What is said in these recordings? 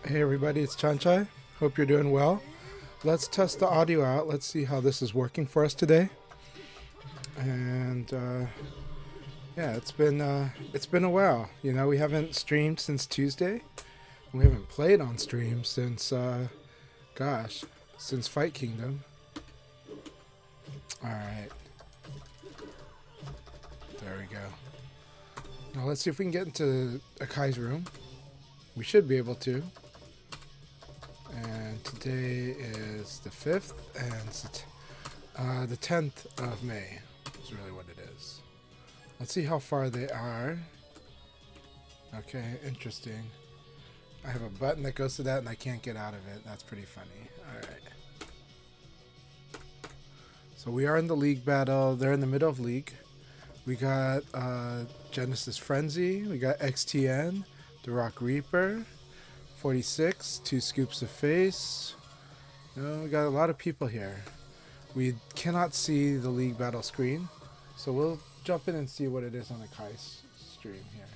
Hey everybody, it's Chanchai. Hope you're doing well. Let's test the audio out. Let's see how this is working for us today. And yeah, it's been a while. You know, we haven't streamed since Tuesday. We haven't played on stream since gosh, since Fight Kingdom. All right, there we go. Now let's see if we can get into Akai'S room. We should be able to. And today is the 5th, and it's the 10th of May is really what it is. Let's see how far they are. Okay, interesting. I have a button that goes to that, and I can't get out of it. That's pretty funny. Alright. So we are in the league battle. They're in the middle of league. We got Genesis Frenzy. We got XTN, The Rock Reaper. 46, 2 scoops of face. You know, we got a lot of people here. We cannot see the league battle screen, so we'll jump in and see what it is on Akai'S stream here.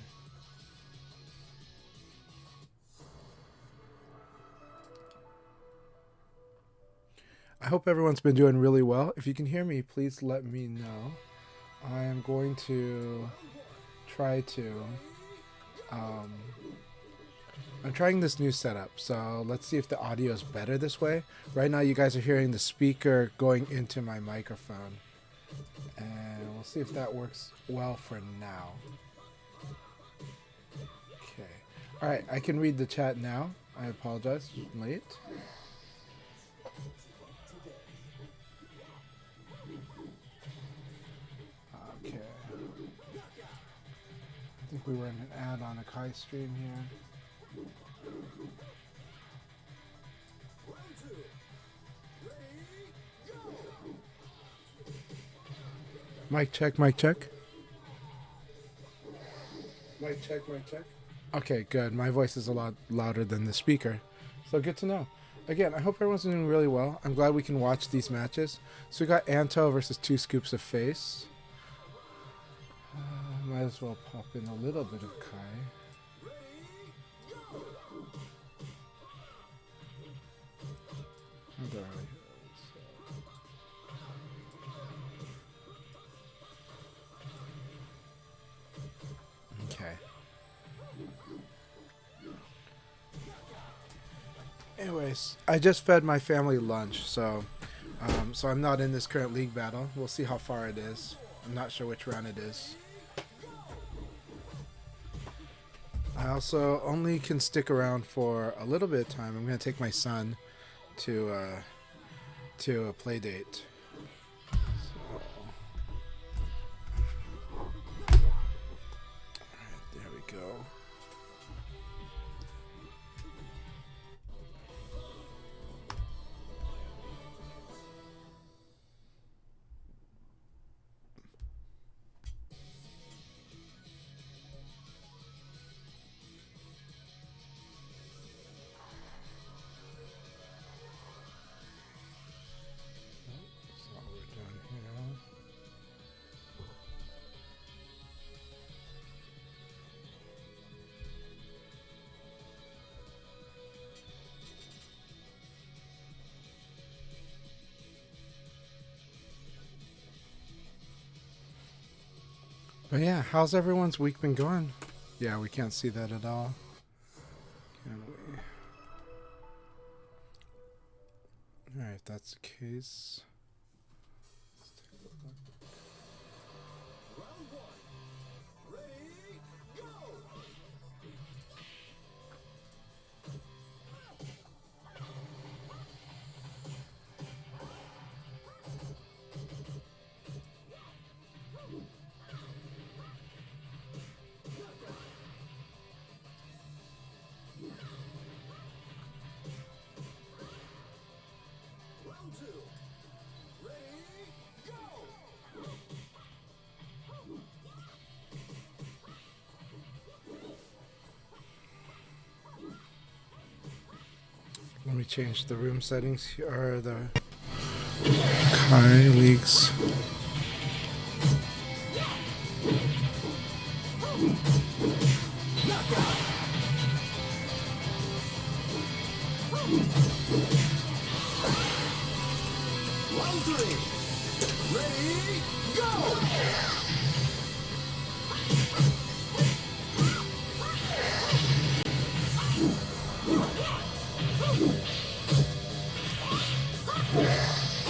I hope everyone's been doing really well. If you can hear me, please let me know. I am going to try to I'm trying this new setup, so let's see if the audio is better this way. Right now you guys are hearing the speaker going into my microphone, and we'll see if that works well for now. Okay. Alright, I can read the chat now. I apologize, I'm late. Okay. I think we were in an ad on a Kai stream here. Mic check, mic check. Mic check, mic check. Okay, good. My voice is a lot louder than the speaker. So good to know. Again, I hope everyone's doing really well. I'm glad we can watch these matches. So we got Anto versus 2 scoops of face. Might as well pop in a little bit of Kai. There we go. Okay. Anyways, I just fed my family lunch, so I'm not in this current league battle. We'll see how far it is. I'm not sure which round it is. I also only can stick around for a little bit of time. I'm going to take my son to a play date. There we go. But yeah, how's everyone's week been going? Yeah, we can't see that at all. Can we? Alright, if that's the case. Let's take a look. Round 1. Ready, go! Round 2. Ready, go! Let me change the room settings here, or the Kai leagues. Round three. Ready, go!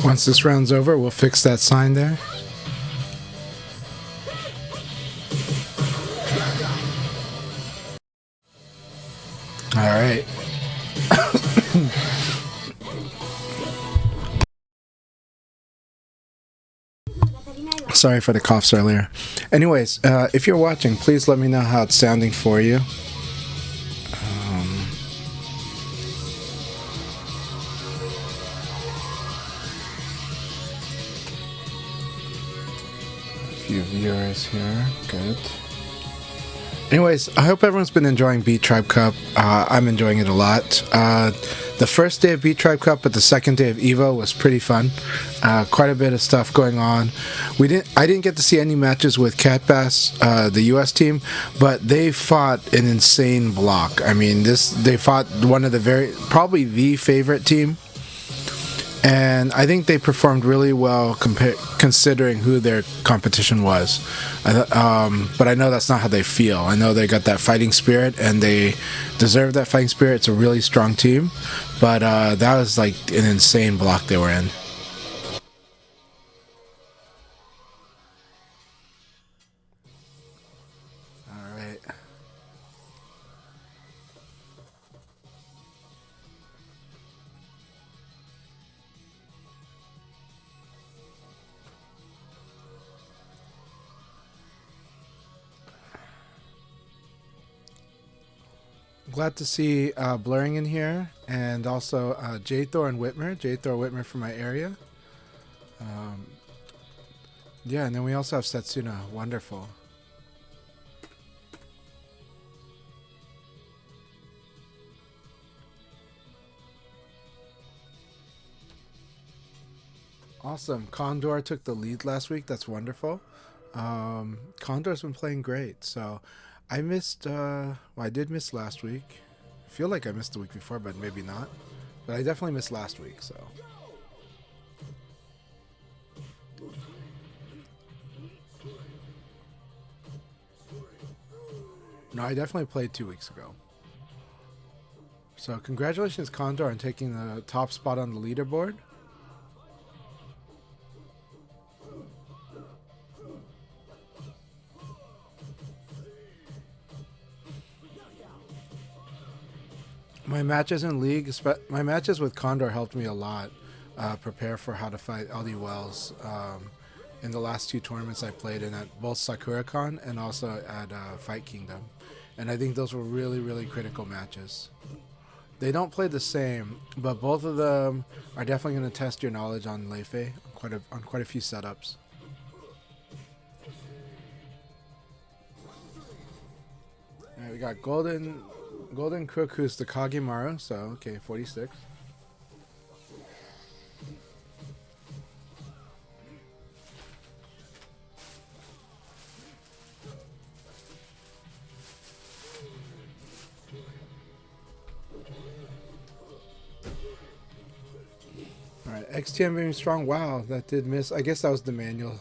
Once this round's over, we'll fix that sign there. All right. Sorry for the coughs earlier. Anyways, if you're watching, please let me know how it's sounding for you. A few viewers here. Good. Anyways, I hope everyone's been enjoying Beat Tribe Cup. I'm enjoying it a lot. The first day of Beat Tribe Cup, but the second day of Evo was pretty fun. Quite a bit of stuff going on. I didn't get to see any matches with Cat Bass, the U.S. team, but they fought an insane block. I mean, they fought one of probably the favorite team. And I think they performed really well considering who their competition was. But I know that's not how they feel. I know they got that fighting spirit, and they deserve that fighting spirit. It's a really strong team. But that was like an insane block they were in. All right. Glad to see Blurring in here, and also J-Thor and Whitmer. J-Thor Whitmer from my area. Yeah, and then we also have Setsuna. Wonderful. Awesome. Condor took the lead last week. That's wonderful. Condor's been playing great, so I missed, well, I did miss last week. I feel like I missed the week before, but maybe not. But I definitely missed last week, so. No, I definitely played 2 weeks ago. So congratulations, Condor, on taking the top spot on the leaderboard. My matches in League, my matches with Condor helped me a lot prepare for how to fight LD Wells in the last 2 tournaments I played in at both SakuraCon and also at Fight Kingdom. And I think those were really, really critical matches. They don't play the same, but both of them are definitely going to test your knowledge on Leifei on quite a few setups. All right, we got Golden Crook, who's the Kagemaru, so okay, 46. Alright, XTM being strong. Wow, that did miss. I guess that was the manual.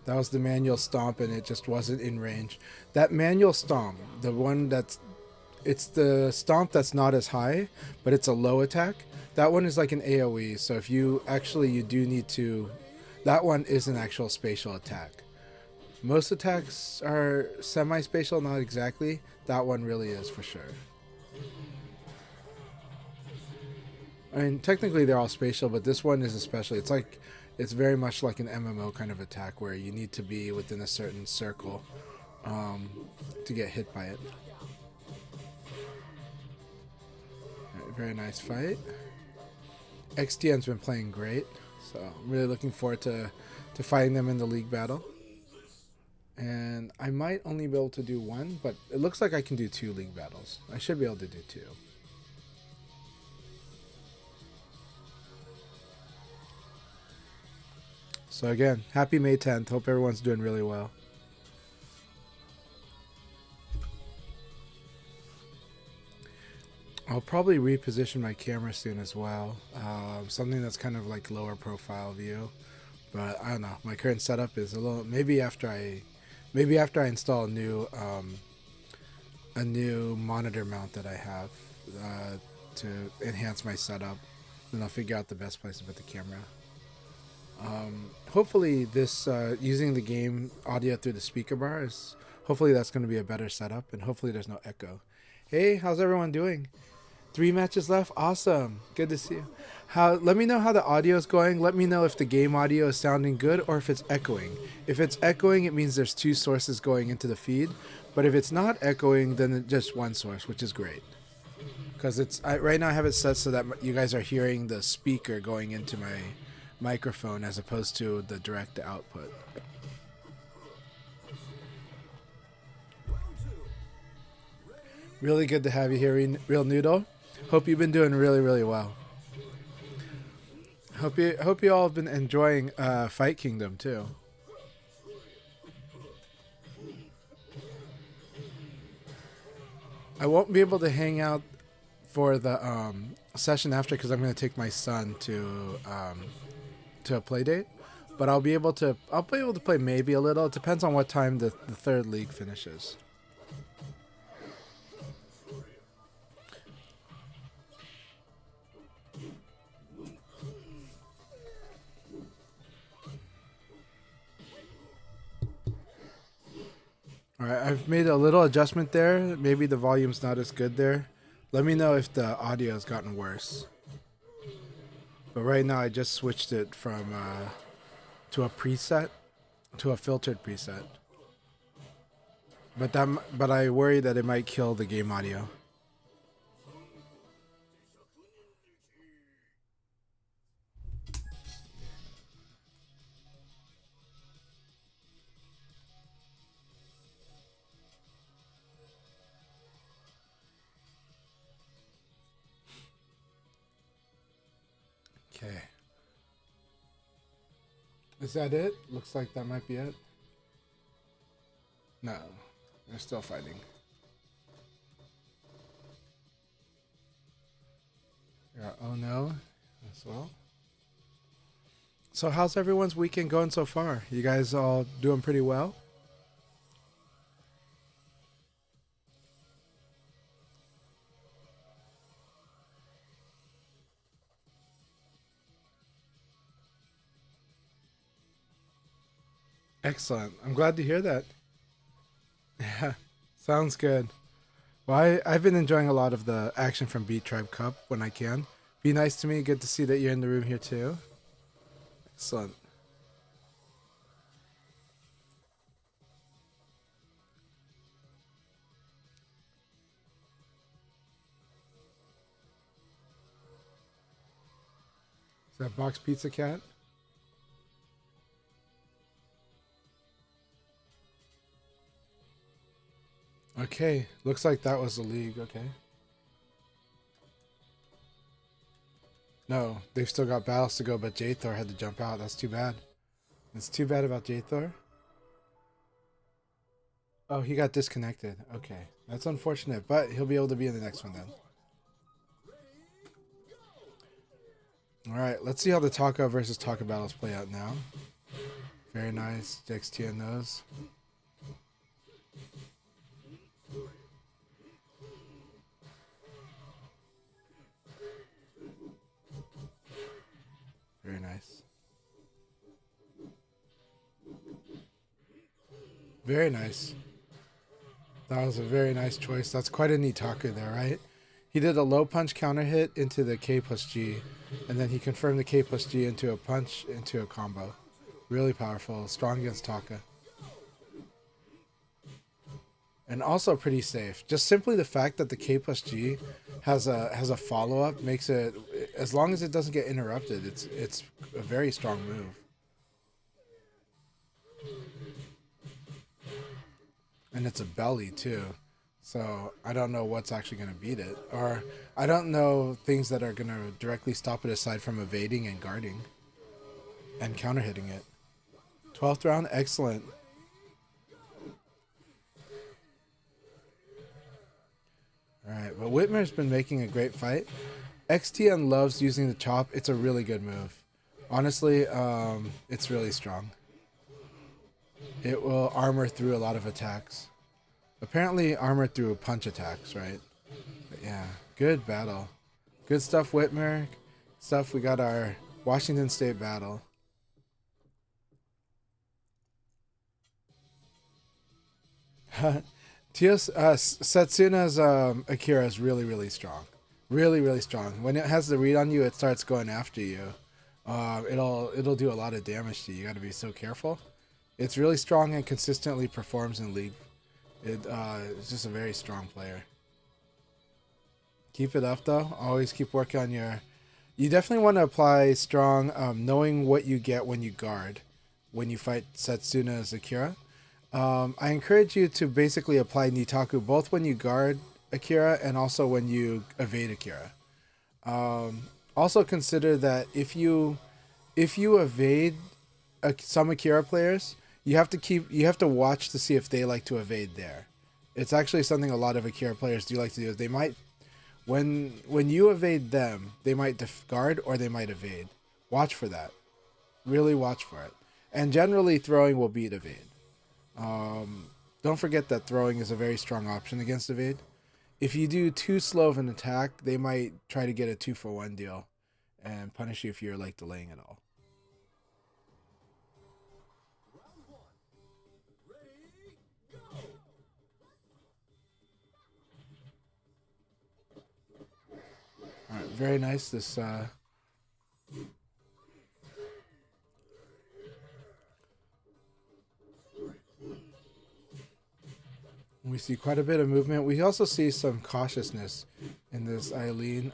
That was the manual stomp, and it just wasn't in range. That manual stomp, the one that's... It's the stomp that's not as high, but it's a low attack. That one is like an AoE, so if you do need to... That one is an actual spatial attack. Most attacks are semi-spatial, not exactly. That one really is for sure. I mean, technically they're all spatial, but this one is especially... It's very much like an MMO kind of attack where you need to be within a certain circle to get hit by it. Very nice fight. XTN's been playing great, so I'm really looking forward to fighting them in the league battle. And I might only be able to do 1, but it looks like I can do 2 league battles. I should be able to do 2. So again, happy May 10th. Hope everyone's doing really well. I'll probably reposition my camera soon as well. Something that's kind of like lower profile view. But I don't know. My current setup is a little. Maybe after I install a new monitor mount that I have to enhance my setup, then I'll figure out the best place to put the camera. Hopefully, this using the game audio through the speaker bar is. Hopefully, that's going to be a better setup, and hopefully, there's no echo. Hey, how's everyone doing? 3 matches left. Awesome. Good to see you. Let me know how the audio is going. Let me know if the game audio is sounding good or if it's echoing. If it's echoing, it means there's 2 sources going into the feed. But if it's not echoing, then it's just 1 source, which is great. Because right now I have it set so that you guys are hearing the speaker going into my microphone as opposed to the direct output. Really good to have you here, Real Noodle. Hope you've been doing really, really well. Hope you all have been enjoying Fight Kingdom too. I won't be able to hang out for the session after because I'm going to take my son to a play date, but I'll be able to play maybe a little. It depends on what time the 3rd league finishes. Alright, I've made a little adjustment there. Maybe the volume's not as good there. Let me know if the audio has gotten worse. But right now I just switched it from to a preset to a filtered preset. But I worry that it might kill the game audio. Okay. Is that it? Looks like that might be it. No, they're still fighting. Yeah, oh no, as well. So how's everyone's weekend going so far? You guys all doing pretty well? Excellent. I'm glad to hear that. Yeah, sounds good. Well, I've been enjoying a lot of the action from Beat Tribe Cup when I can. Be nice to me. Good to see that you're in the room here too. Excellent. Is that Box Pizza Cat? Okay, looks like that was the league. Okay. No, they've still got battles to go, but J-Thor had to jump out. That's too bad. It's too bad about J-Thor. Oh, he got disconnected. Okay, that's unfortunate, but he'll be able to be in the next one then. All right, let's see how the Taka versus Taka battles play out now. Very nice. XTN knows. Very nice. Very nice. That was a very nice choice. That's quite a neat Taka there, right? He did a low punch counter hit into the K plus G, and then he confirmed the K plus G into a punch into a combo. Really powerful, strong against Taka. And also pretty safe. Just simply the fact that the K plus G has a follow up makes it, as long as it doesn't get interrupted, it's a very strong move. And it's a belly too. So I don't know what's actually going to beat it. Or I don't know things that are going to directly stop it aside from evading and guarding. And counter hitting it. 12th round, excellent. Alright, but Whitmer's been making a great fight. XTN loves using the chop. It's a really good move. Honestly, it's really strong. It will armor through a lot of attacks. Apparently armor through punch attacks, right? But yeah, good battle. Good stuff, Whitmer. Stuff, we got our Washington State battle. Setsuna's Akira is really, really strong. Really, really strong. When it has the read on you, it starts going after you. It'll do a lot of damage to you. You got to be so careful. It's really strong and consistently performs in League. It's just a very strong player. Keep it up though. Always keep working on your... You definitely want to apply strong, knowing what you get when you guard, when you fight Setsuna's Akira. I encourage you to basically apply Nitaku both when you guard Akira and also when you evade Akira. Also consider that if you evade some Akira players, you have to watch to see if they like to evade there. It's actually something a lot of Akira players do like to do. They might, when you evade them, they might guard or they might evade. Watch for that. Really watch for it. And generally throwing will beat evade. Don't forget that throwing is a very strong option against evade. If you do too slow of an attack, they might try to get a 2-for-1 deal and punish you if you're like delaying it all. Alright, very nice. This we see quite a bit of movement. We also see some cautiousness in this Eileen.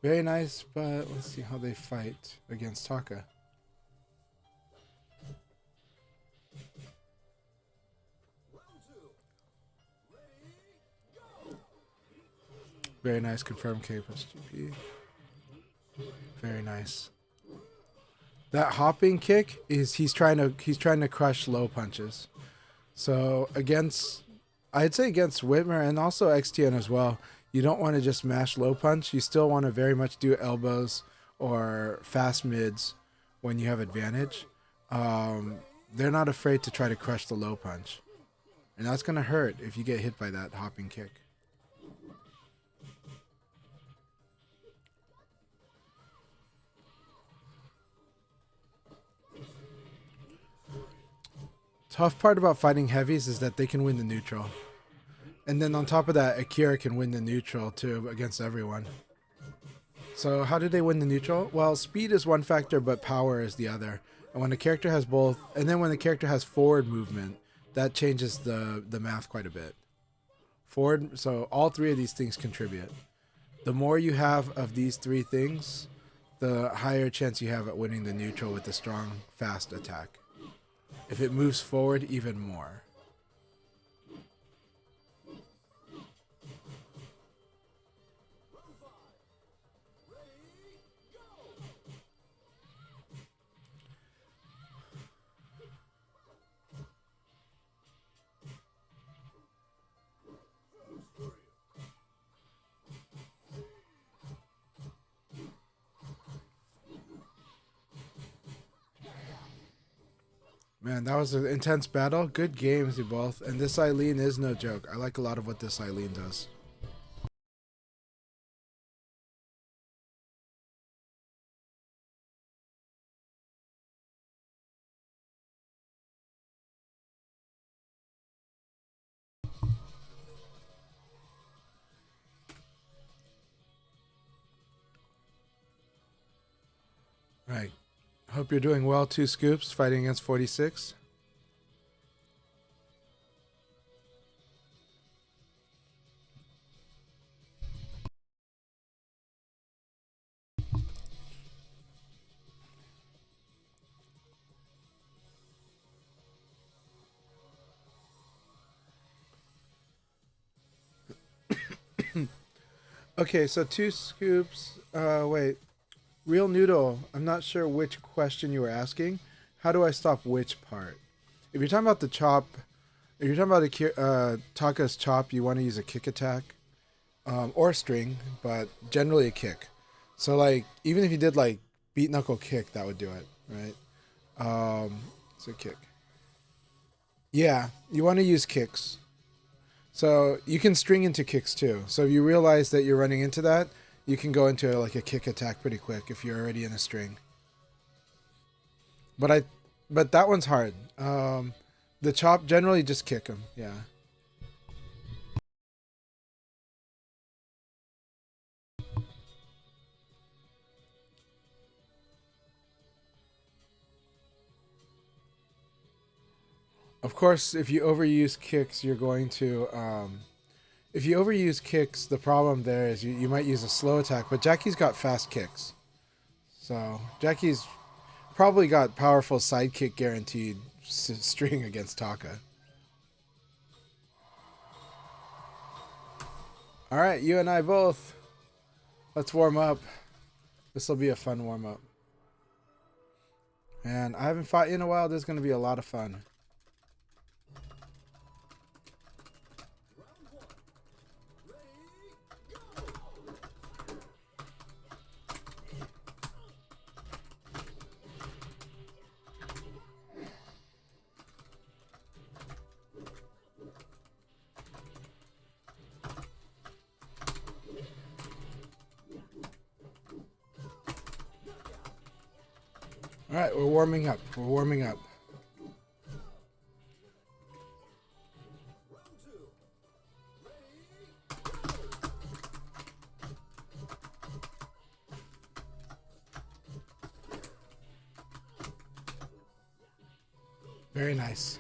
Very nice, but let's see how they fight against Taka. Very nice, confirmed K plus GP. Very nice. That hopping kick is he's trying to crush low punches. So I'd say against Whitmer and also XTN as well, you don't want to just mash low punch. You still want to very much do elbows or fast mids when you have advantage. They're not afraid to try to crush the low punch. And that's going to hurt if you get hit by that hopping kick. Tough part about fighting heavies is that they can win the neutral. And then on top of that, Akira can win the neutral too against everyone. So how do they win the neutral? Well, speed is one factor, but power is the other. And when a character has both, and then when the character has forward movement, that changes the math quite a bit. Forward, so all three of these things contribute. The more you have of these three things, the higher chance you have at winning the neutral with a strong, fast attack. If it moves forward, even more. Man, that was an intense battle. Good games, you both. And this Eileen is no joke. I like a lot of what this Eileen does. Right. Hope you're doing well, 2 Scoops, fighting against 46. Okay, so 2 Scoops. Wait. Real Noodle, I'm not sure which question you were asking. How do I stop which part? If you're talking about the chop, if you're talking about Taka's chop, you want to use a kick attack. or string, but generally a kick. So like even if you did like beat knuckle kick, that would do it, right? So kick. Yeah, you want to use kicks. So you can string into kicks too. So if you realize that you're running into that, you can go into like a kick attack pretty quick if you're already in a string. But that one's hard. The chop generally just kick them. Yeah. Of course, if you overuse kicks, you're going to. If you overuse kicks, the problem there is you might use a slow attack. But Jackie's got fast kicks, so Jackie's probably got powerful sidekick guaranteed string against Taka. All right, you and I both. Let's warm up. This will be a fun warm up. And I haven't fought you in a while. This is going to be a lot of fun. All right, we're warming up. We're warming up. Very nice.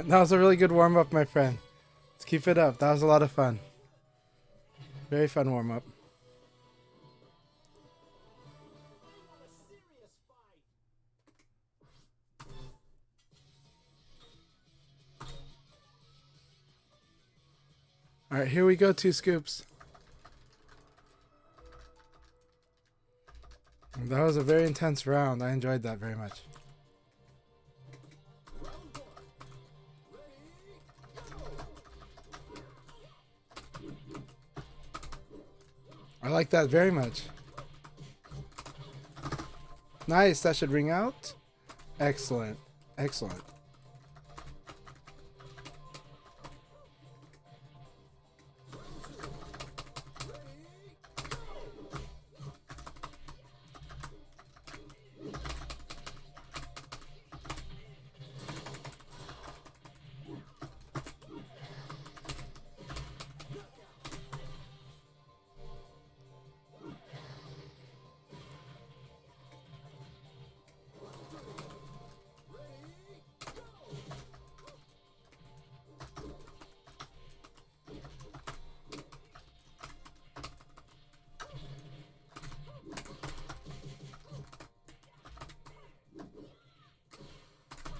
That was a really good warm up, my friend. Let's keep it up. That was a lot of fun. Very fun warm up. All right, here we go. 2 scoops. That was a very intense round. I enjoyed that very much. I like that very much. Nice. That should ring out. Excellent. Excellent.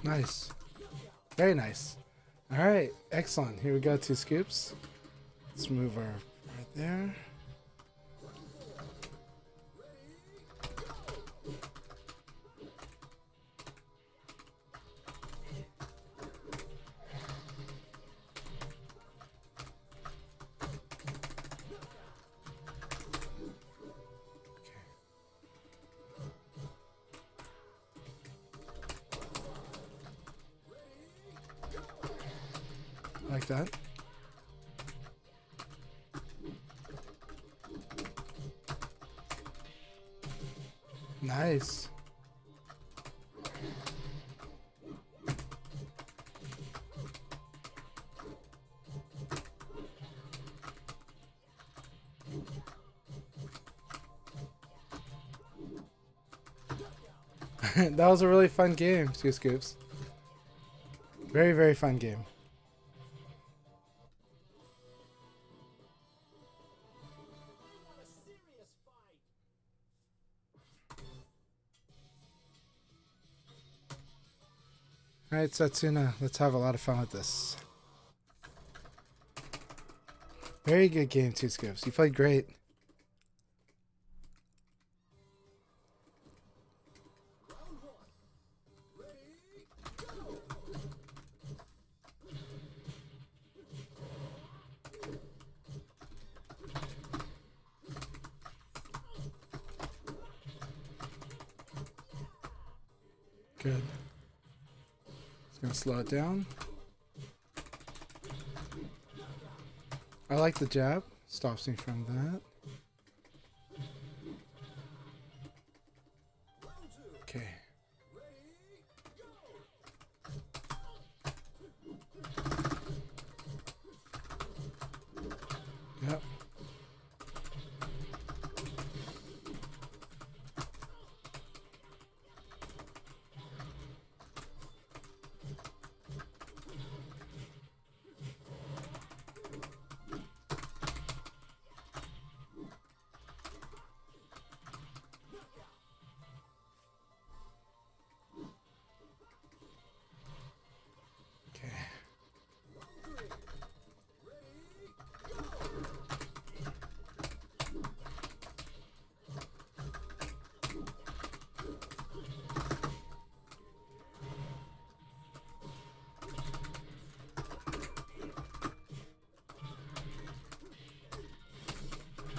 Nice. Very nice. All right. Excellent. Here we go. 2 scoops. Let's move our right there. like that. Nice. That was a really fun game, Two Scoops. Very, very fun game. Alright, Setsuna, let's have a lot of fun with this. Very good game, Two Scoops. You played great. Good. It's gonna slow it down. I like the jab. Stops me from that. Okay. Yep.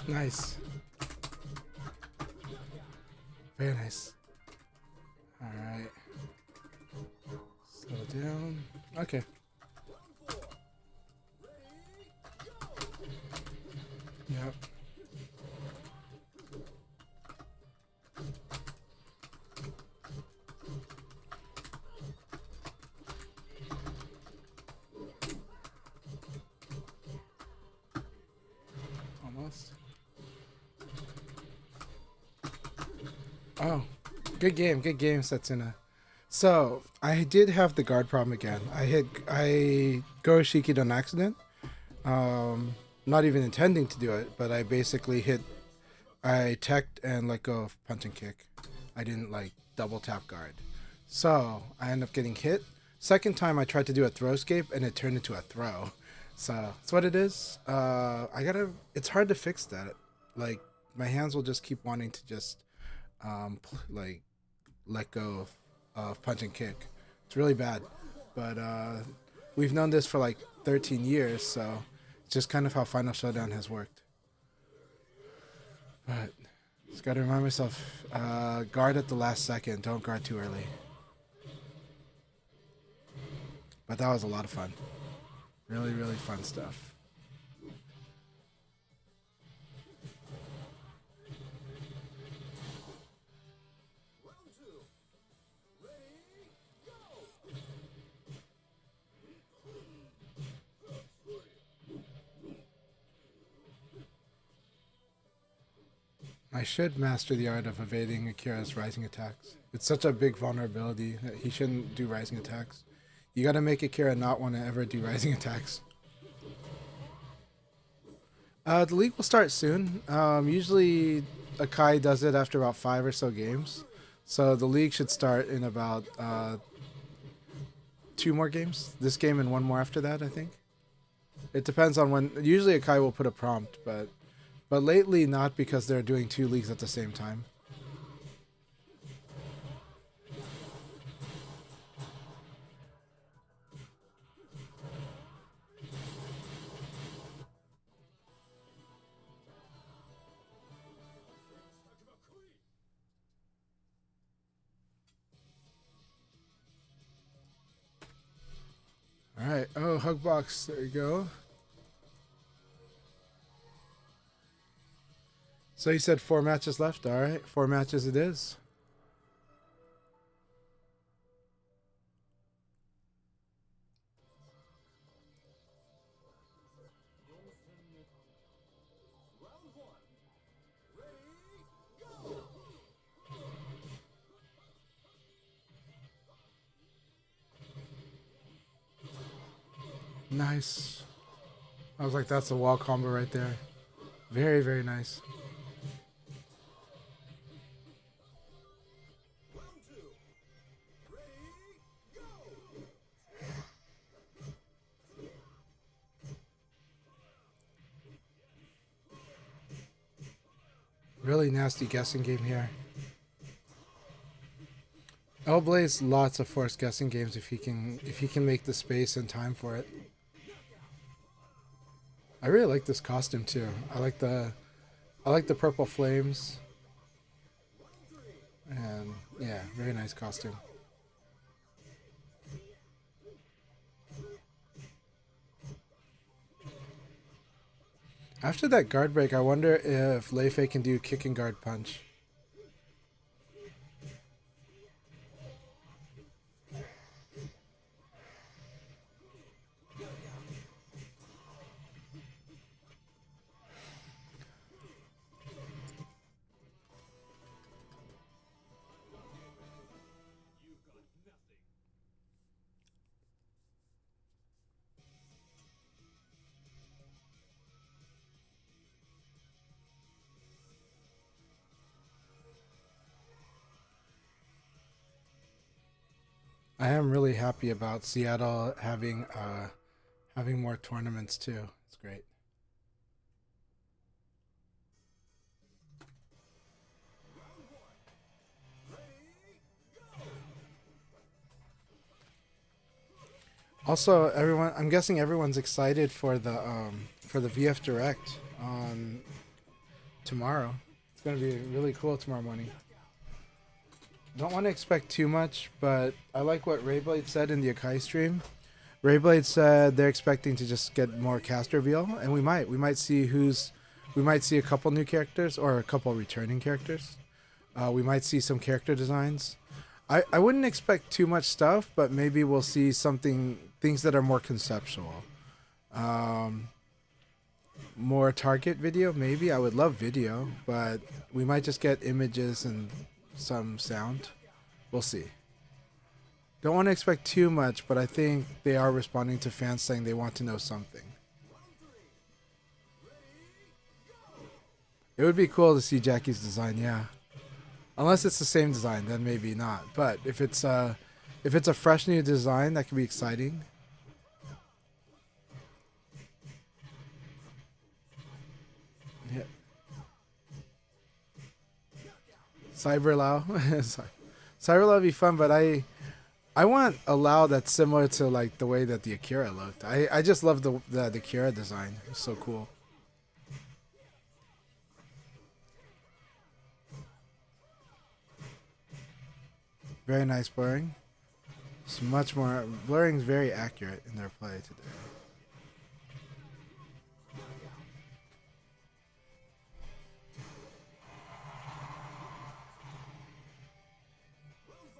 Nice. Very nice. Alright. Slow down. Okay. Yep. Almost. Oh, good game, Setsuna. So I did have the guard problem again. I Goroshiki on accident. Not even intending to do it, but I basically I teched and let go of punch and kick. I didn't like double tap guard. So I ended up getting hit. Second time I tried to do a throw escape and it turned into a throw. So that's what it is. It's hard to fix that. Like my hands will just keep wanting to just like let go of punch and kick. It's really bad, but we've known this for like 13 years, so it's just kind of how Final Showdown has worked. But just got to remind myself, guard at the last second, don't guard too early. But that was a lot of fun. Really, really fun stuff. I should master the art of evading Akira's rising attacks. It's such a big vulnerability that he shouldn't do rising attacks. You gotta make Akira not want to ever do rising attacks. The league will start soon. Usually Akai does it after about 5 or so games. So the league should start in about 2 more games. This game and 1 more after that, I think. It depends on when. Usually Akai will put a prompt, but lately not, because they're doing 2 leagues at the same time. All right. Oh, hug box. There you go. So you said 4 matches left. All right, 4 matches it is. Nice. I was like, that's a wall combo right there. Very, very nice. Really nasty guessing game here. L-Blaze lots of forced guessing games if he can make the space and time for it. I really like this costume too. I like the purple flames. And yeah, very nice costume. After that guard break, I wonder if Lei Fei can do kick and guard punch. I am really happy about Seattle having more tournaments too. It's great. Also, everyone, I'm guessing everyone's excited for the VF Direct on tomorrow. It's gonna be really cool tomorrow morning. Don't want to expect too much, but I like what Rayblade said in the Akai stream. Rayblade said they're expecting to just get more cast reveal, and we might see a couple new characters or a couple returning characters. We might see some character designs. I wouldn't expect too much stuff, but maybe we'll see things that are more conceptual. More target video, maybe. I would love video, but we might just get images and some sound. We'll see. Don't want to expect too much, but I think they are responding to fans saying they want to know something. It would be cool to see Jackie's design, yeah. Unless it's the same design, then maybe not. But if it's a fresh new design, that could be exciting. Yeah. Cyberlau. Cyberlau would be fun, but I want a Lao that's similar to like the way that the Akira looked. I just love the Akira design. It's so cool. Very nice blurring. It's much more blurring is very accurate in their play today.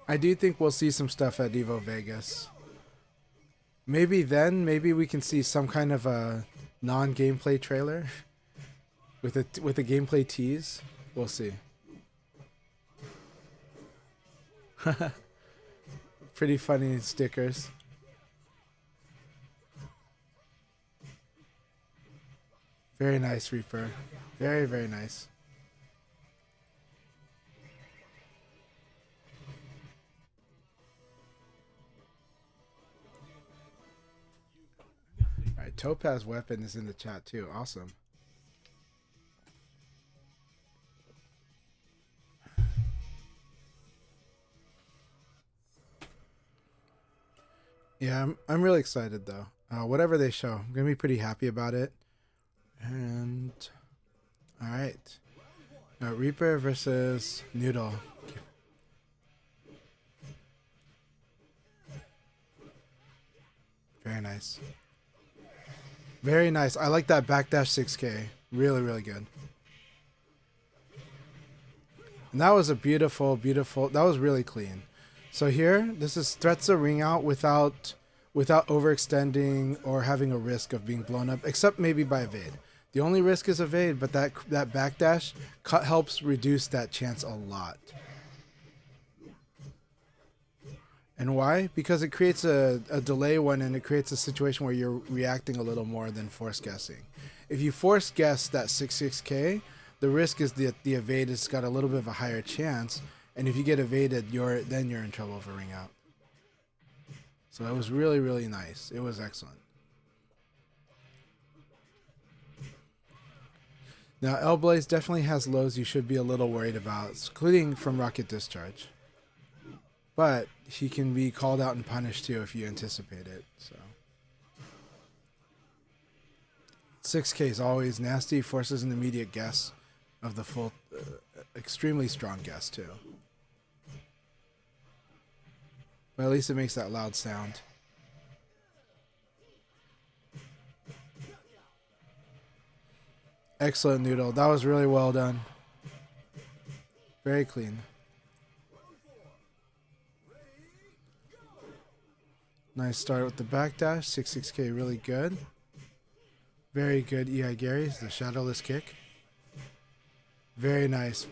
I do think we'll see some stuff at Evo Vegas. Maybe we can see some kind of a non-gameplay trailer with a gameplay tease. We'll see. Pretty funny stickers. Very nice, Reaper. Very, very nice. Alright, Topaz Weapon is in the chat too. Awesome. Yeah, I'm really excited though. Whatever they show, I'm gonna be pretty happy about it. And all right, Reaper versus Noodle. Very nice. Very nice. I like that backdash 6K. Really, really good. And that was a beautiful, beautiful. That was really clean. So here, this is threats the ring out without overextending or having a risk of being blown up, except maybe by evade. The only risk is evade, but that backdash helps reduce that chance a lot. And why? Because it creates a delay one, and it creates a situation where you're reacting a little more than force guessing. If you force guess that 6K, the risk is that the evade has got a little bit of a higher chance, and if you get evaded, then you're in trouble for ring out. So it was really, really nice. It was excellent. Now, L-Blaze definitely has lows you should be a little worried about, including from Rocket Discharge. But he can be called out and punished too if you anticipate it. So 6K is always nasty, forces an immediate guess of the full, extremely strong guess too. But at least it makes that loud sound. Excellent, Noodle. That was really well done. Very clean. Nice start with the backdash. 6K really good. Very good EI Gary's, the shadowless kick. Very nice.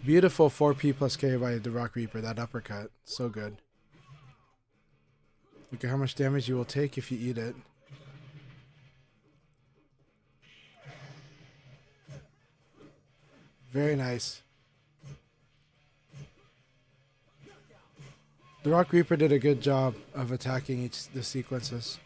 Beautiful 4P plus K by the Rock Reaper, that uppercut. So good. Look at how much damage you will take if you eat it. Very nice. The Rock Reaper did a good job of attacking the sequences.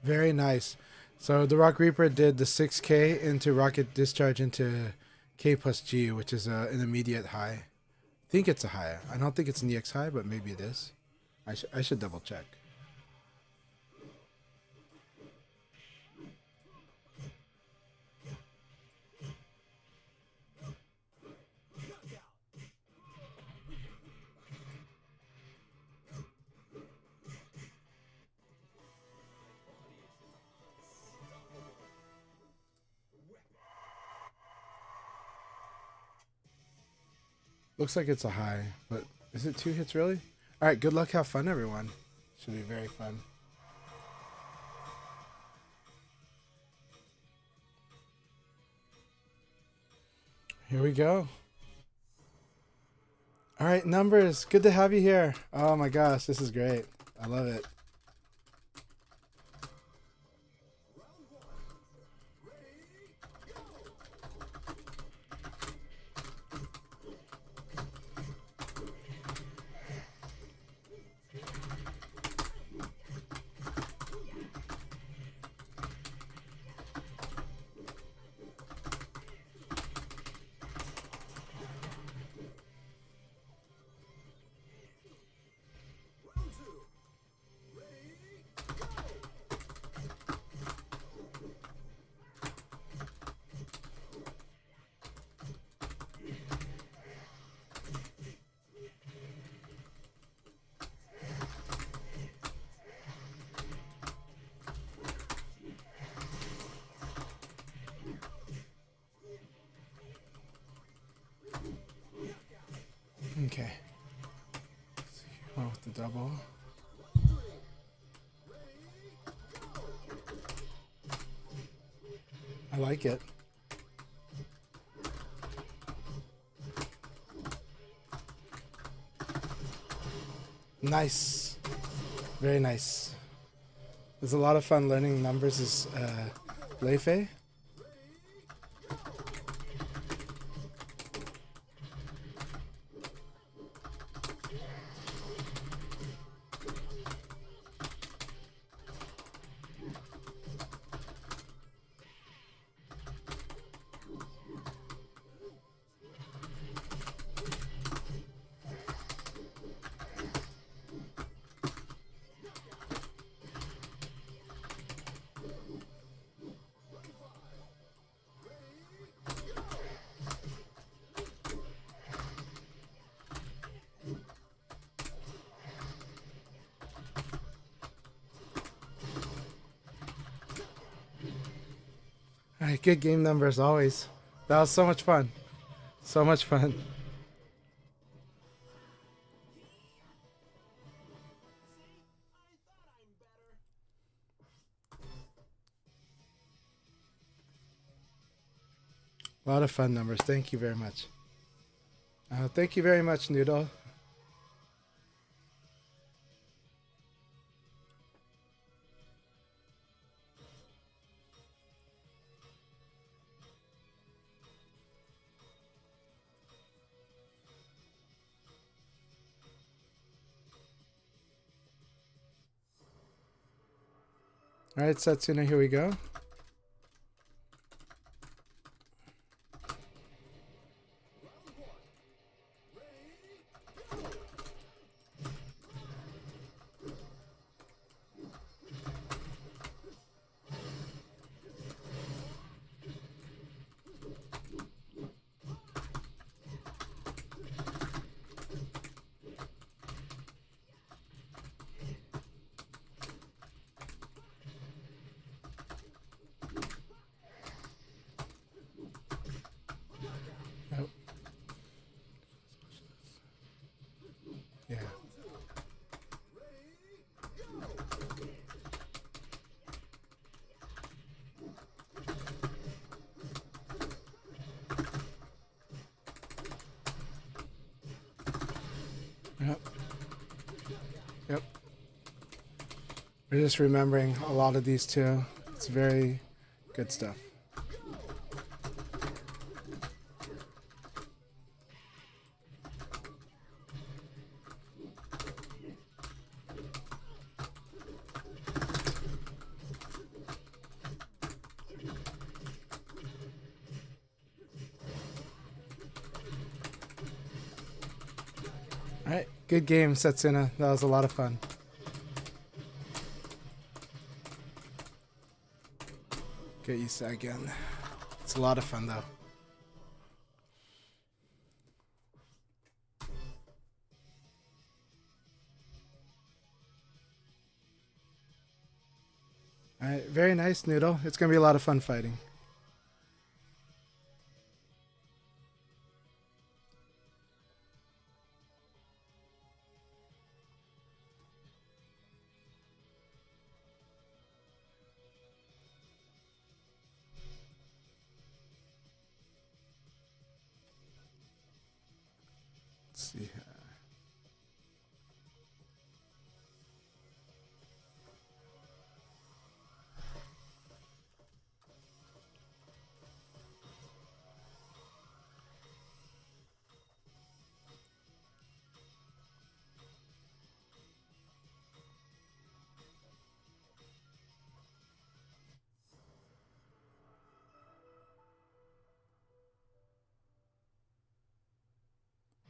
Very nice. So the Rock Reaper did the 6K into Rocket Discharge into K plus G, which is an immediate high. I think it's a high. I don't think it's an EX high, but maybe it is. I should double check. Looks like it's a high, but is it 2 hits really? All right, good luck, have fun, everyone. Should be very fun. Here we go. All right, numbers. Good to have you here. Oh my gosh, this is great. I love it. Okay. Let's see, one with the double. I like it. Nice. Very nice. It's a lot of fun learning numbers as Leifei. All right, good game number as always. That was so much fun. So much fun. A lot of fun numbers. Thank you very much. Thank you very much, Noodle. All right, Satsuna, here we go. Oh. Yeah. Yep. Yep. We're just remembering a lot of these too. It's very good stuff. All right, good game, Satsuna. That was a lot of fun. Get used to that again. It's a lot of fun, though. All right, very nice, Noodle. It's going to be a lot of fun fighting. Let's see here.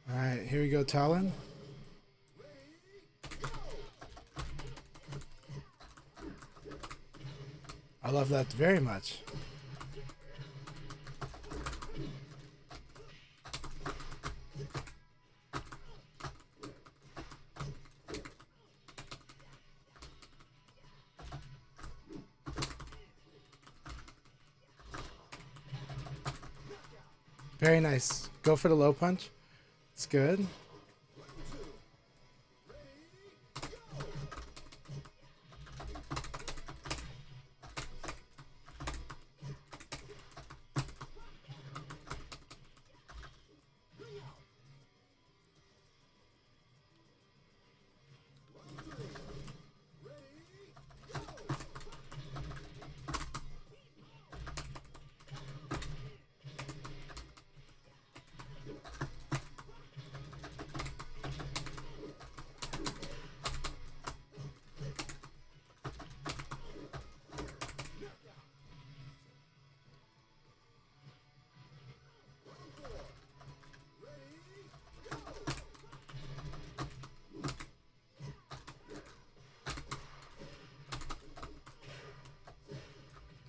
All right, here we go, Talon. I love that very much. Very nice. Go for the low punch. It's good.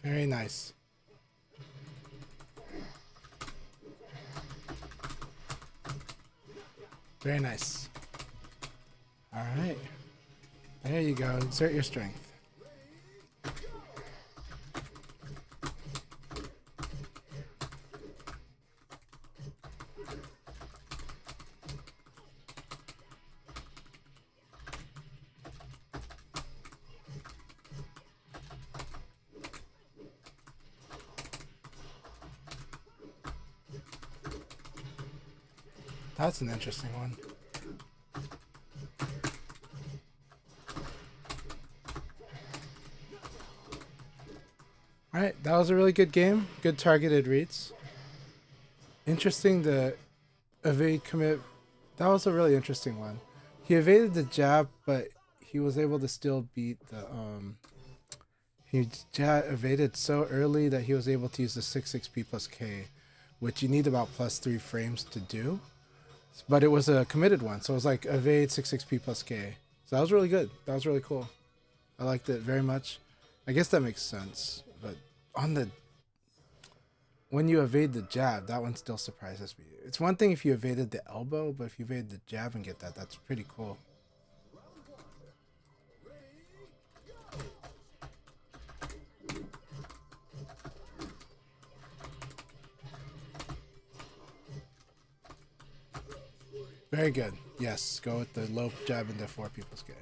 Very nice. Very nice. All right. There you go. Exert your strength. That's an interesting one. Alright, that was a really good game. Good targeted reads. Interesting the evade commit. That was a really interesting one. He evaded the jab, but he was able to still beat the he evaded so early that he was able to use the 6-6p plus K, which you need about +3 frames to do. But it was a committed one, so it was like evade 6-6p plus K. So that was really good. That was really cool. I liked it very much. I guess that makes sense. But on the when you evade the jab, that one still surprises me. It's one thing if you evaded the elbow, but if you evade the jab and get that, that's pretty cool. Very good. Yes, go with the low jab into 4 people's K.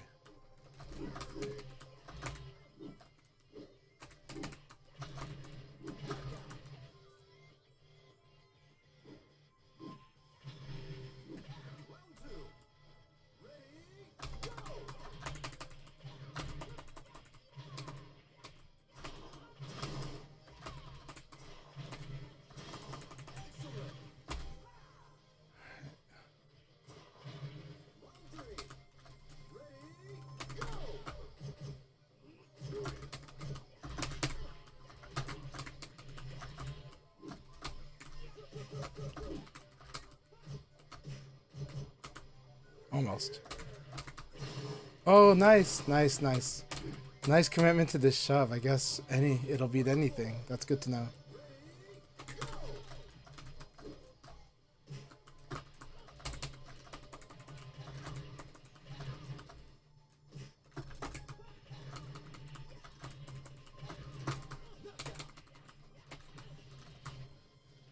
Almost. Oh, nice, nice, nice. Nice commitment to this shove. I guess it'll beat anything. That's good to know.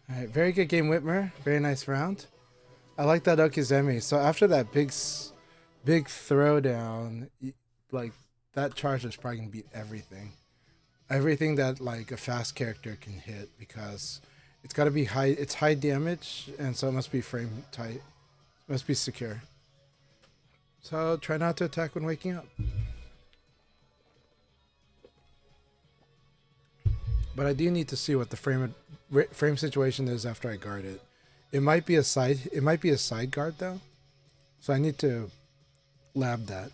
Alright, very good game, Whitmer. Very nice round. I like that Okizeme. So after that big throwdown, like that charge is probably gonna beat everything. Everything that like a fast character can hit, because it's gotta be high. It's high damage, and so it must be frame tight. It must be secure. So try not to attack when waking up. But I do need to see what the frame situation is after I guard it. It might be a side guard though. So I need to lab that.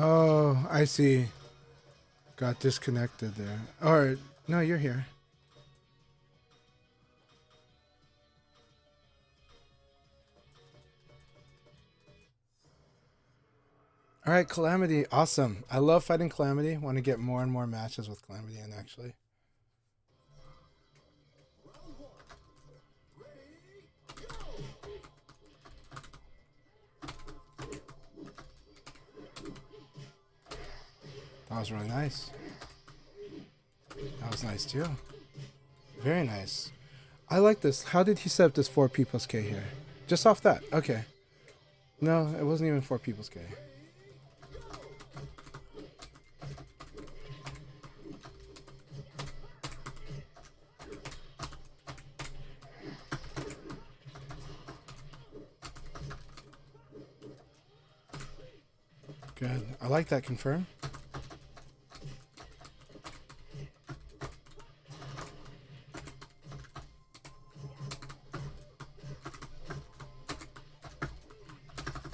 Oh, I see. Got disconnected there. Or no, you're here. All right, Calamity, awesome. I love fighting Calamity. Want to get more and more matches with Calamity in, actually. That was really nice. That was nice too. Very nice. I like this. How did he set up this 4P plus K here? Just off that. Okay. No, it wasn't even 4P plus K. Good. I like that confirm.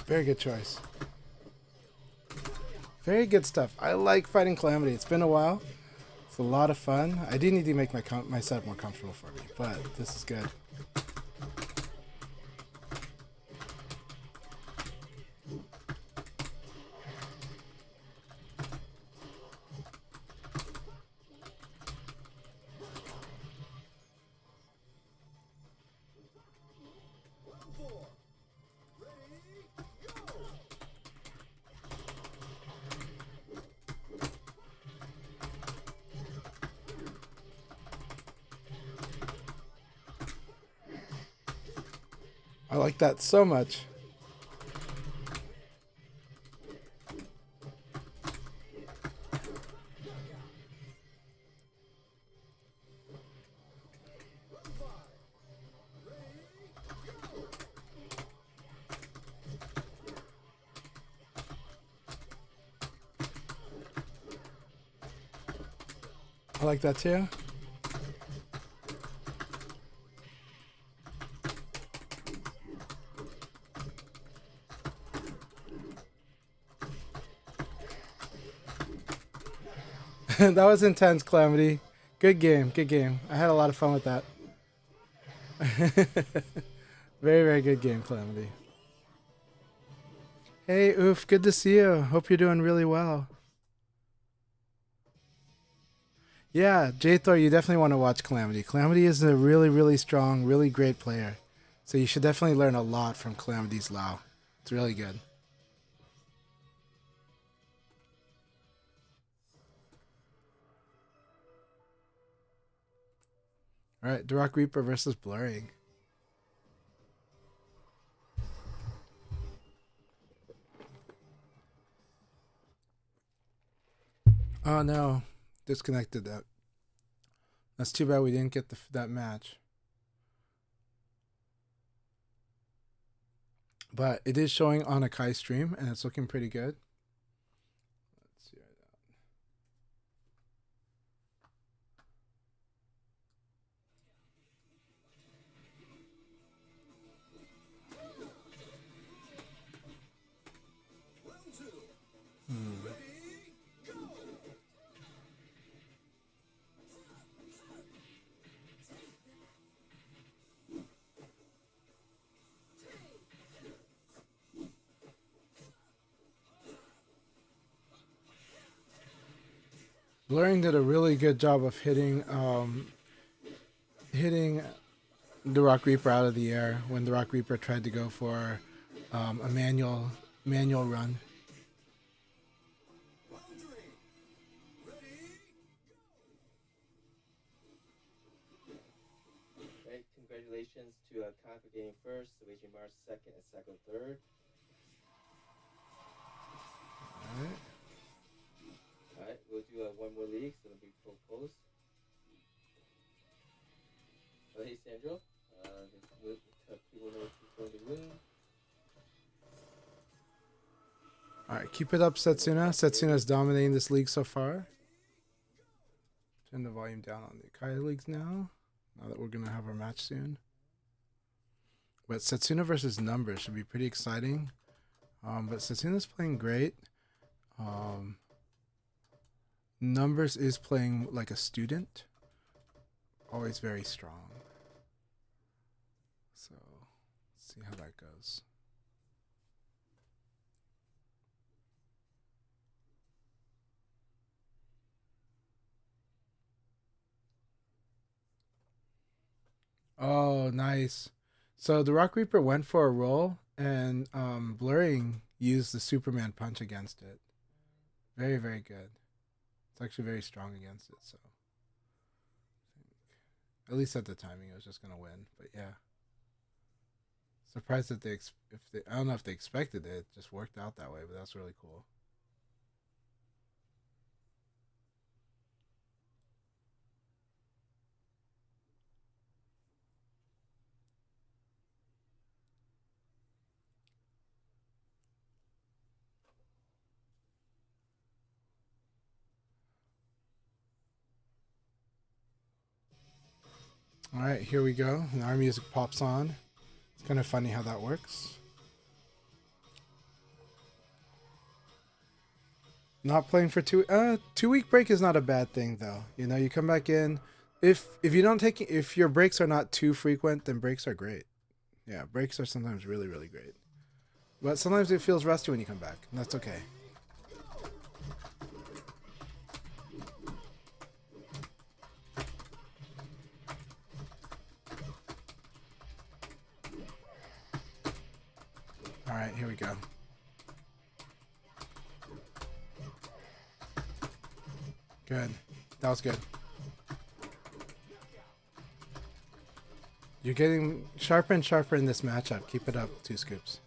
Very good choice. Very good stuff. I like fighting Calamity. It's been a while. It's a lot of fun. I do need to make my setup more comfortable for me, but this is good. I like that so much. I like that too. That was intense, Calamity. Good game, good game. I had a lot of fun with that. Very, very good game, Calamity. Hey, Oof, good to see you. Hope you're doing really well. Yeah, J-Thor, you definitely want to watch Calamity. Calamity is a really, really strong, really great player. So you should definitely learn a lot from Calamity's Lao. It's really good. Alright, Duroc Reaper versus Blurring. Oh no, disconnected that. That's too bad we didn't get that match. But it is showing on Akai'S stream, and it's looking pretty good. Let's see right now. Blurring did a really good job of hitting the Rock Reaper out of the air when the Rock Reaper tried to go for a manual run. Right, congratulations to Kai for getting first, Waging Mars second, and Sacco third. Alright. Alright, we'll do one more league, so it'll be pro post. Oh, hey Sandro. People know to join the room. Alright, keep it up, Setsuna. Setsuna's dominating this league so far. Turn the volume down on the Kai leagues now that we're going to have our match soon. But Setsuna versus Numbers should be pretty exciting. But Setsuna's playing great. Numbers is playing like a student. Always very strong. So, let's see how that goes. Oh, nice. So the Rock Reaper went for a roll, and Blurring used the Superman punch against it. Very, very good. It's actually very strong against it, so at least at the timing, it was just gonna win. But yeah, surprised that I don't know if they expected it. It just worked out that way, but that's really cool. All right, here we go. And our music pops on. It's kind of funny how that works. Not playing for 2 week break is not a bad thing though. You know, you come back in. If you don't take, if your breaks are not too frequent, then breaks are great. Yeah, breaks are sometimes really, really great. But sometimes it feels rusty when you come back, and that's okay. All right, here we go. Good. That was good. You're getting sharper and sharper in this matchup. Keep it up, 2 scoops.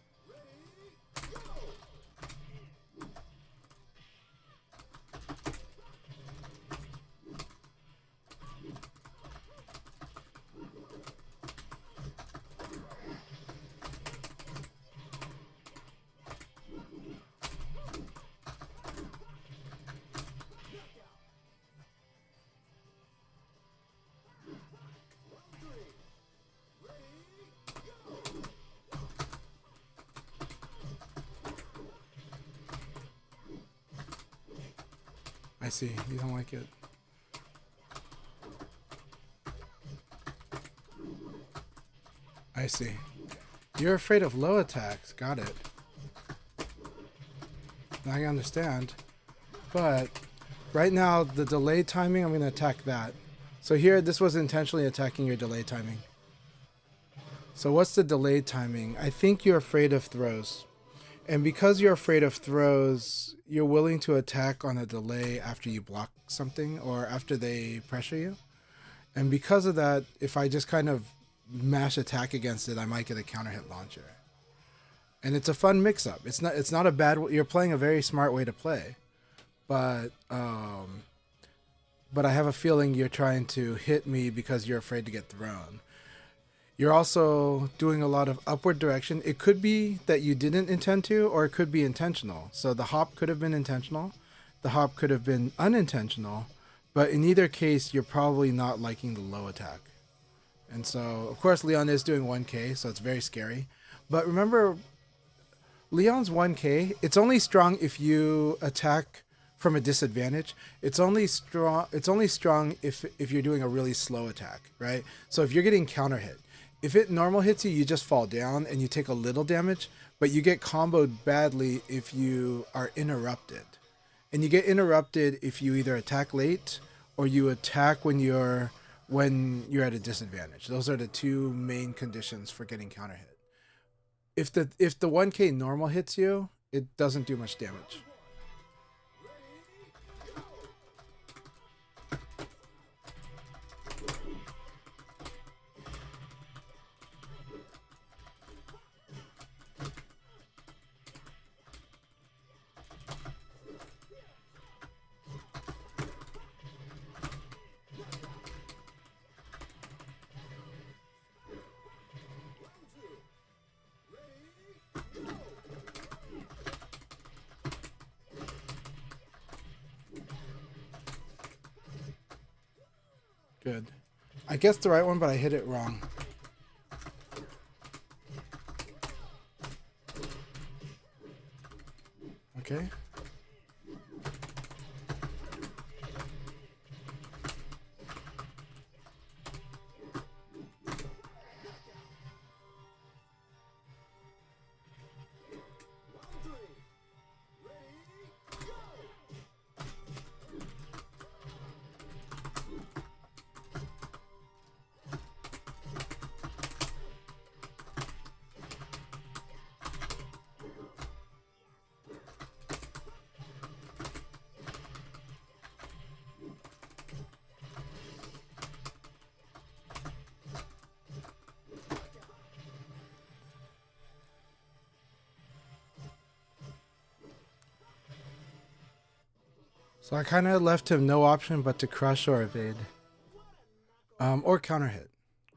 I see. You don't like it. I see. You're afraid of low attacks. Got it. I understand. But right now, the delay timing, I'm going to attack that. So here, this was intentionally attacking your delay timing. So what's the delay timing? I think you're afraid of throws. And because you're afraid of throws, you're willing to attack on a delay after you block something or after they pressure you. And because of that, if I just kind of mash attack against it, I might get a counter hit launcher. And it's a fun mix-up. It's not a bad. You're playing a very smart way to play, but I have a feeling you're trying to hit me because you're afraid to get thrown. You're also doing a lot of upward direction. It could be that you didn't intend to, or it could be intentional. So the hop could have been intentional. The hop could have been unintentional. But in either case, you're probably not liking the low attack. And so, of course, Leon is doing 1k, so it's very scary. But remember, Leon's 1k, it's only strong if you attack from a disadvantage. It's only strong if you're doing a really slow attack, right? So if you're getting counter hit, if it normal hits you, you just fall down and you take a little damage, but you get comboed badly if you are interrupted. And you get interrupted if you either attack late or you attack when you're at a disadvantage. Those are the 2 main conditions for getting counter hit. If the 1k normal hits you, it doesn't do much damage. Good. I guessed the right one, but I hit it wrong. Okay. So I kind of left him no option but to crush or evade. Or counter hit.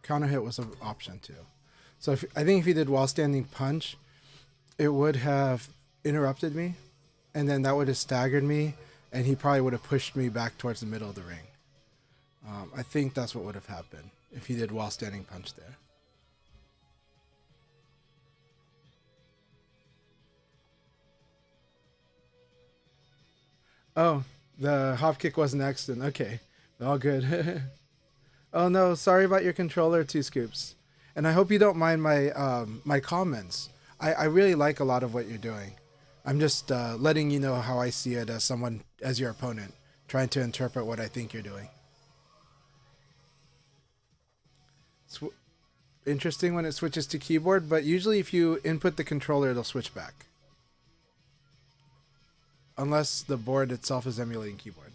Counter hit was an option too. So I think if he did while standing punch, it would have interrupted me, and then that would have staggered me, and he probably would have pushed me back towards the middle of the ring. I think that's what would have happened if he did while standing punch there. Oh, the hop kick was an accident. Okay, all good. Oh no, sorry about your controller, 2 scoops. And I hope you don't mind my my comments. I really like a lot of what you're doing. I'm just letting you know how I see it as someone, as your opponent, trying to interpret what I think you're doing. It's interesting when it switches to keyboard, but usually if you input the controller, it'll switch back. Unless the board itself is emulating keyboard.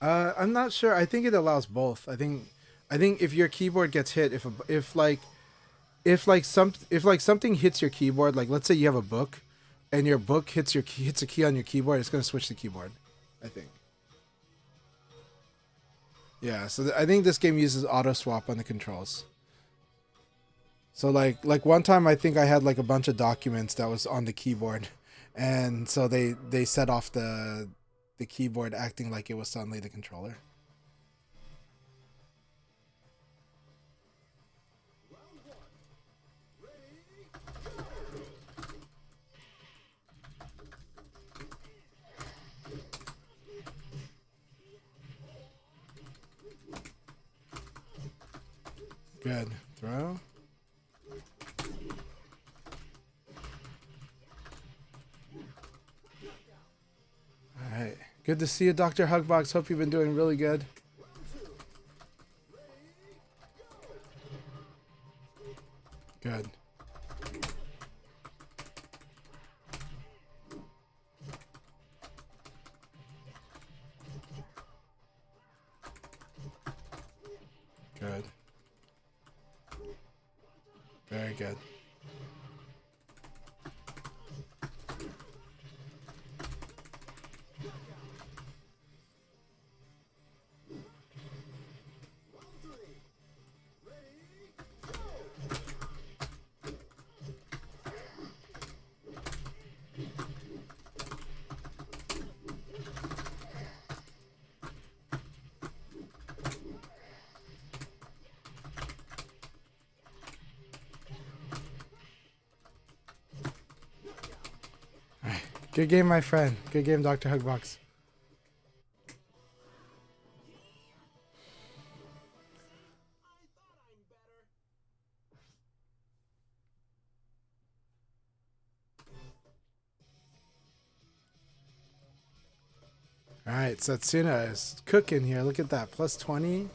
I'm not sure. I think it allows both. I think I think if your keyboard gets hit, if like something hits your keyboard, like let's say you have a book, and your book hits a key on your keyboard, it's gonna switch the keyboard. I think. Yeah, so I think this game uses auto swap on the controls. So like one time I think I had like a bunch of documents that was on the keyboard, and so they set off the keyboard acting like it was suddenly the controller. Good throw. All right, good to see you, Dr. Hugbox. Hope you've been doing really good. Good. Good. Very good. Good game, my friend. Good game, Dr. Hugbox. All right, Satsuna is cooking here. Look at that, plus 20.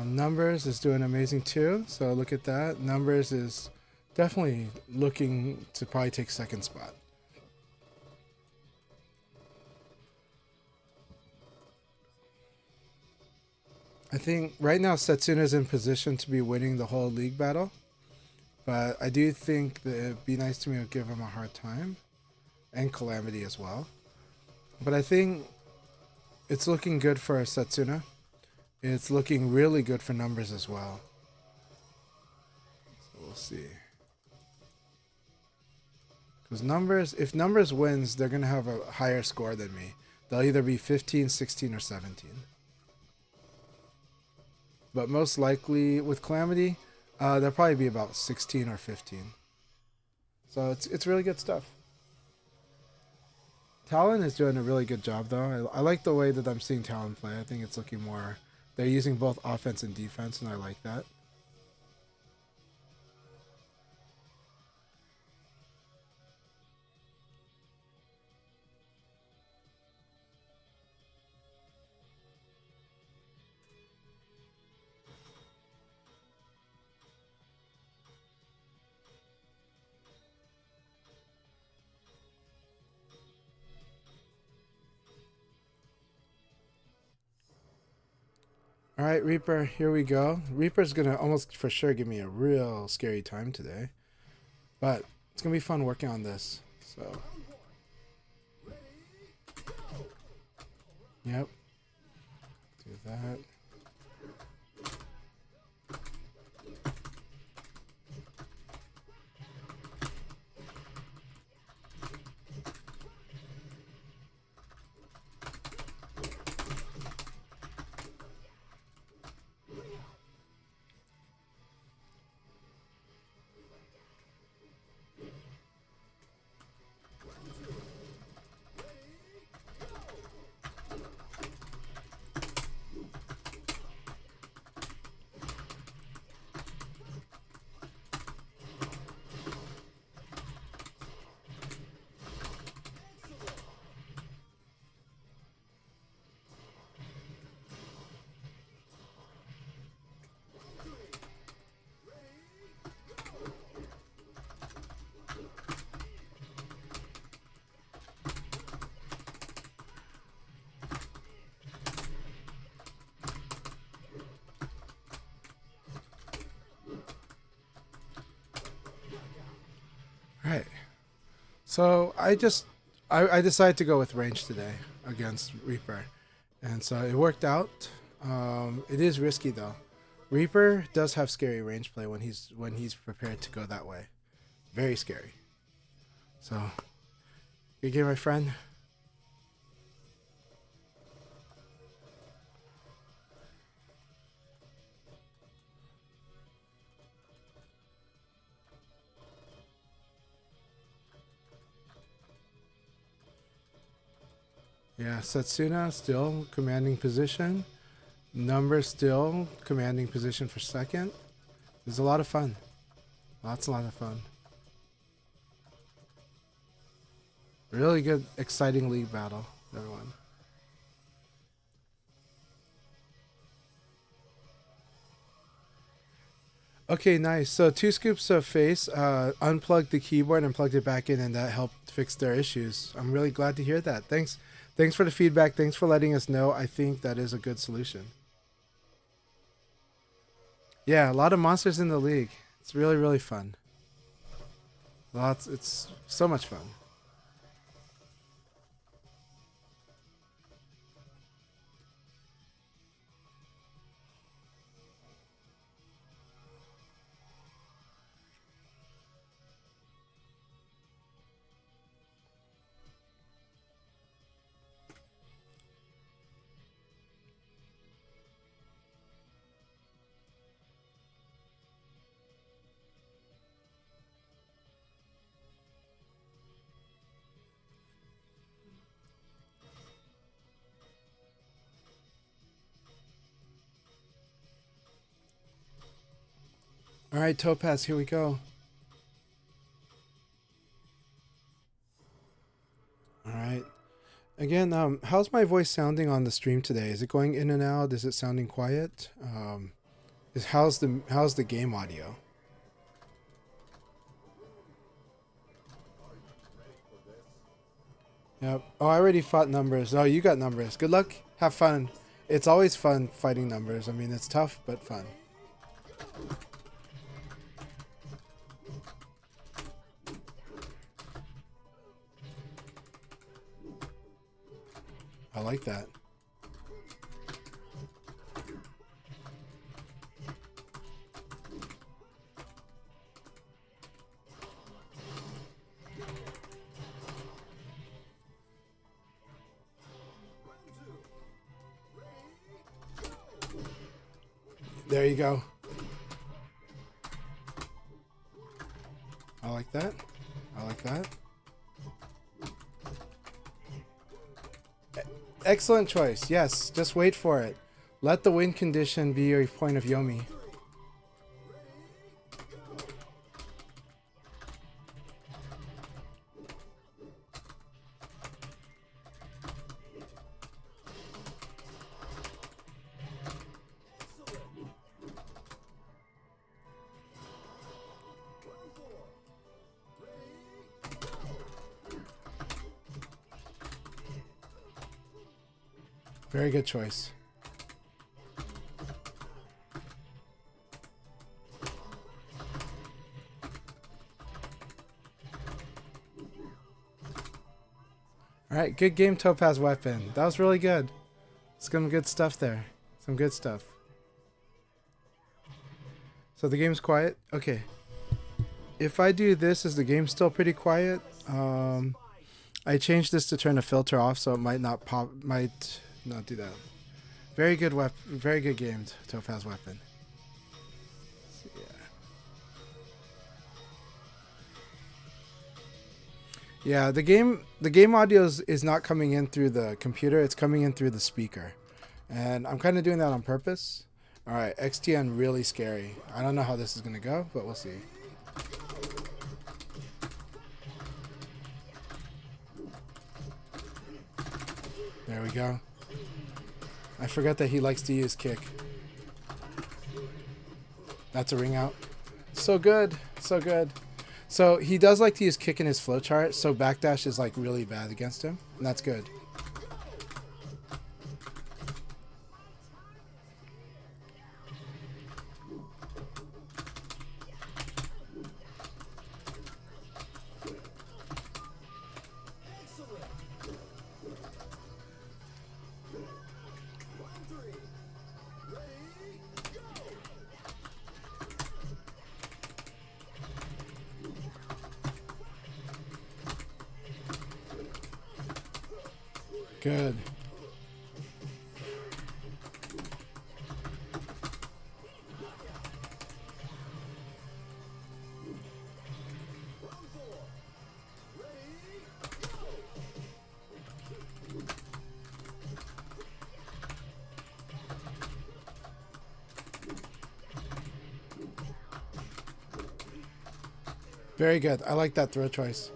Numbers is doing amazing too. So look at that. Numbers is definitely looking to probably take second spot. I think right now Setsuna is in position to be winning the whole league battle, but I do think that it'd be nice to me to give him a hard time, and Calamity as well. But I think it's looking good for Setsuna. It's looking really good for Numbers as well. So we'll see. Because Numbers, if Numbers wins, they're going to have a higher score than me. They'll either be 15, 16, or 17. But most likely with Calamity, they'll probably be about 16 or 15. So it's really good stuff. Talon is doing a really good job though. I like the way that I'm seeing Talon play. I think it's looking more... They're using both offense and defense, and I like that. All right, Reaper, here we go. Reaper's going to almost for sure give me a real scary time today. But it's going to be fun working on this. So, yep. Do that. So I decided to go with range today against Reaper, and so it worked out. It is risky though. Reaper does have scary range play when he's prepared to go that way. Very scary. So, good game, my friend. Yeah, Setsuna still commanding position. Number still commanding position for second. There's a lot of fun. Lots a lot of fun. Really good, exciting league battle, everyone. Okay, nice. So 2 scoops of face, unplugged the keyboard and plugged it back in, and that helped fix their issues. I'm really glad to hear that. Thanks for the feedback. Thanks for letting us know. I think that is a good solution. Yeah, a lot of monsters in the league. It's really, really fun. It's so much fun. All right, Topaz, here we go. All right. Again, how's my voice sounding on the stream today? Is it going in and out? Is it sounding quiet? How's the game audio? Yep. Oh, I already fought numbers. Oh, you got numbers. Good luck. Have fun. It's always fun fighting numbers. I mean, it's tough, but fun. I like that. There you go. I like that. I like that. Excellent choice. Yes, just wait for it. Let the win condition be your point of Yomi. Very good choice. All right, good game, Topaz Weapon. That was really good. Some good stuff there. Some good stuff. So the game's quiet? Okay. If I do this, is the game still pretty quiet? I changed this to turn the filter off so it might not do that. Very good very good game, Topaz Weapon. Yeah, the game audio is not coming in through the computer, it's coming in through the speaker. And I'm kind of doing that on purpose. All right, XTN really scary. I don't know how this is going to go, but we'll see. There we go. I forgot that he likes to use kick. That's a ring out. So good. So good. So he does like to use kick in his flowchart, so backdash is like really bad against him, and that's good. Good. Very good. I like that throw choice.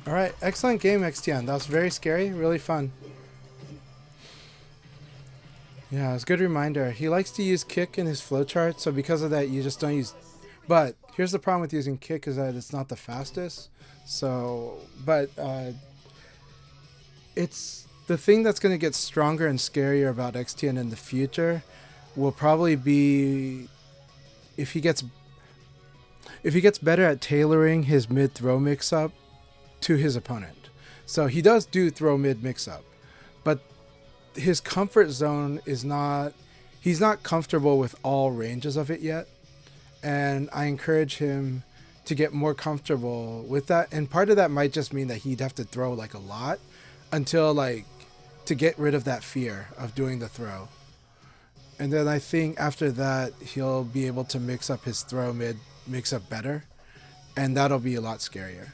All right, excellent game, XTN. That was very scary, really fun. Yeah, it was a good reminder. He likes to use kick in his flowchart, so because of that, you just don't use. But here's the problem with using kick is that it's not the fastest. So, but it's the thing that's going to get stronger and scarier about XTN in the future will probably be if he gets better at tailoring his mid throw mix up to his opponent. So he does do throw mid mix up, but his comfort zone is not, he's not comfortable with all ranges of it yet. And I encourage him to get more comfortable with that. And part of that might just mean that he'd have to throw like a lot until like to get rid of that fear of doing the throw. And then I think after that, he'll be able to mix up his throw mid mix up better. And that'll be a lot scarier.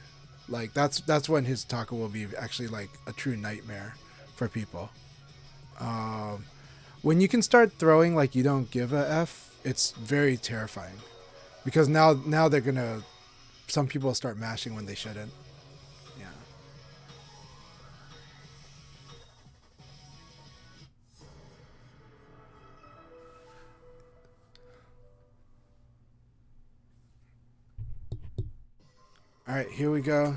Like that's when his taco will be actually like a true nightmare for people. When you can start throwing like you don't give a F, it's very terrifying. Because now they're gonna, some people start mashing when they shouldn't. Yeah. All right, here we go.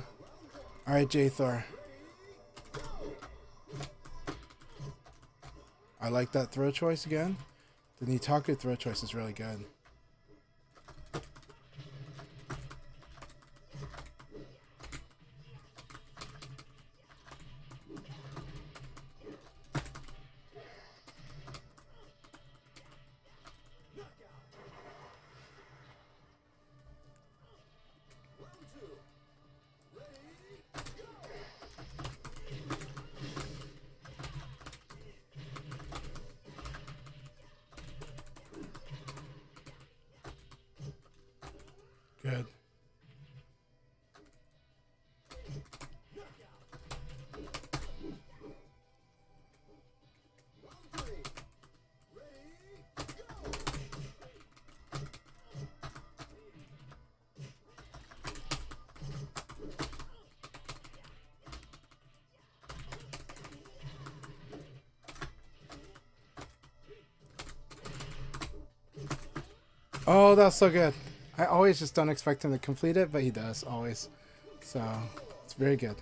All right, J-Thor. I like that throw choice again. The Nitaku throw choice is really good. Good. Oh, that's so good. I always just don't expect him to complete it, but he does, always. So, it's very good.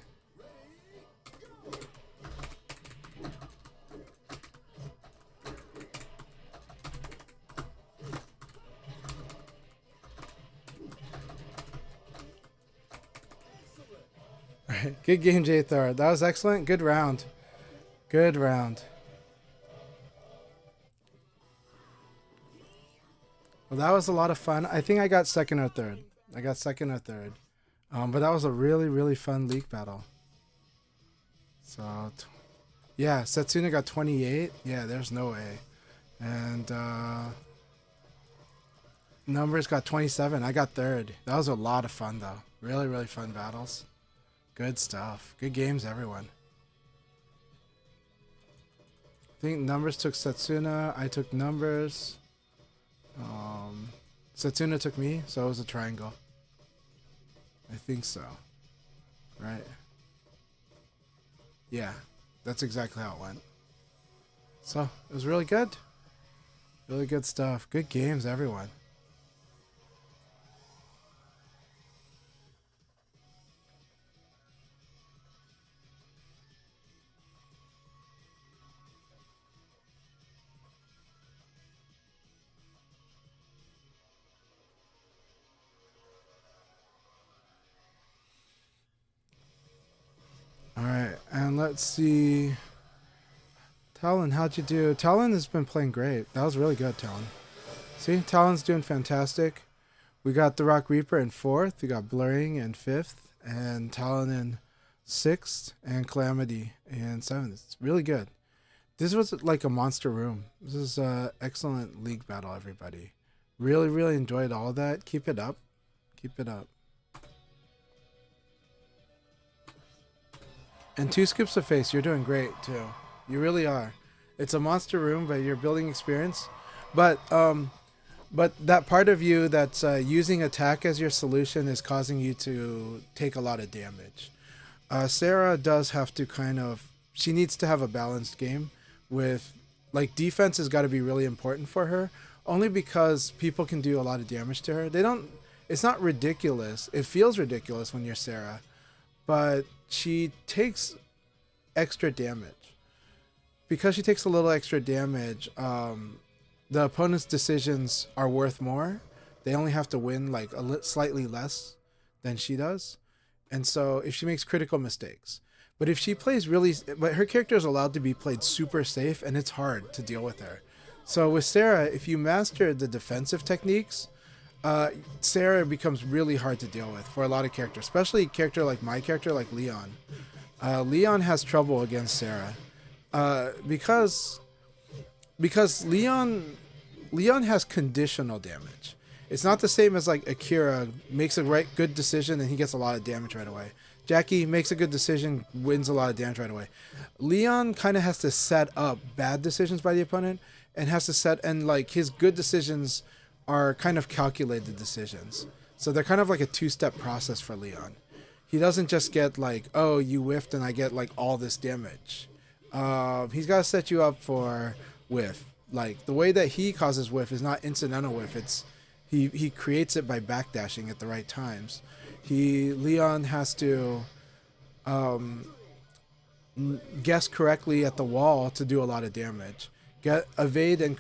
Alright, good game, J-Thor. That was excellent. Good round. Good round. Well, that was a lot of fun. I think I got second or third. I got second or third. But that was a really, really fun league battle. So, yeah, Setsuna got 28. Yeah, there's no way. And Numbers got 27. I got third. That was a lot of fun, though. Really, really fun battles. Good stuff. Good games, everyone. I think Numbers took Setsuna. I took Numbers. Setsuna took me, so it was a triangle. I think so. Right? Yeah, that's exactly how it went. So, it was really good. Really good stuff. Good games, everyone. Alright, and let's see. Talon, how'd you do? Talon has been playing great. That was really good, Talon. See, Talon's doing fantastic. We got the Rock Reaper in 4th. We got Blurring in 5th. And Talon in 6th. And Calamity in 7th. It's really good. This was like a monster room. This is an excellent league battle, everybody. Really, really enjoyed all of that. Keep it up. Keep it up. And 2 scoops of face. You're doing great, too. You really are. It's a monster room, but you're building experience. But that part of you that's using attack as your solution is causing you to take a lot of damage. Sarah does have to she needs to have a balanced game with, like, defense has got to be really important for her, only because people can do a lot of damage to her. It's not ridiculous. It feels ridiculous when you're Sarah, but she takes extra damage. Because she takes a little extra damage, the opponent's decisions are worth more. They only have to win like slightly less than she does. And so if she makes critical mistakes, but if she plays but her character is allowed to be played super safe, and it's hard to deal with her. So with Sarah, if you master the defensive techniques, Sarah becomes really hard to deal with for a lot of characters, especially a character like my character, like Leon. Leon has trouble against Sarah. Because Leon has conditional damage. It's not the same as like Akira makes a good decision and he gets a lot of damage right away. Jackie makes a good decision, wins a lot of damage right away. Leon kind of has to set up bad decisions by the opponent and like his good decisions are kind of calculated decisions. So they're kind of like a 2-step process for Leon. He doesn't just get like, oh, you whiffed and I get like all this damage. He's got to set you up for whiff. Like the way that he causes whiff is not incidental whiff. It's he creates it by backdashing at the right times. Leon has to guess correctly at the wall to do a lot of damage. Evade and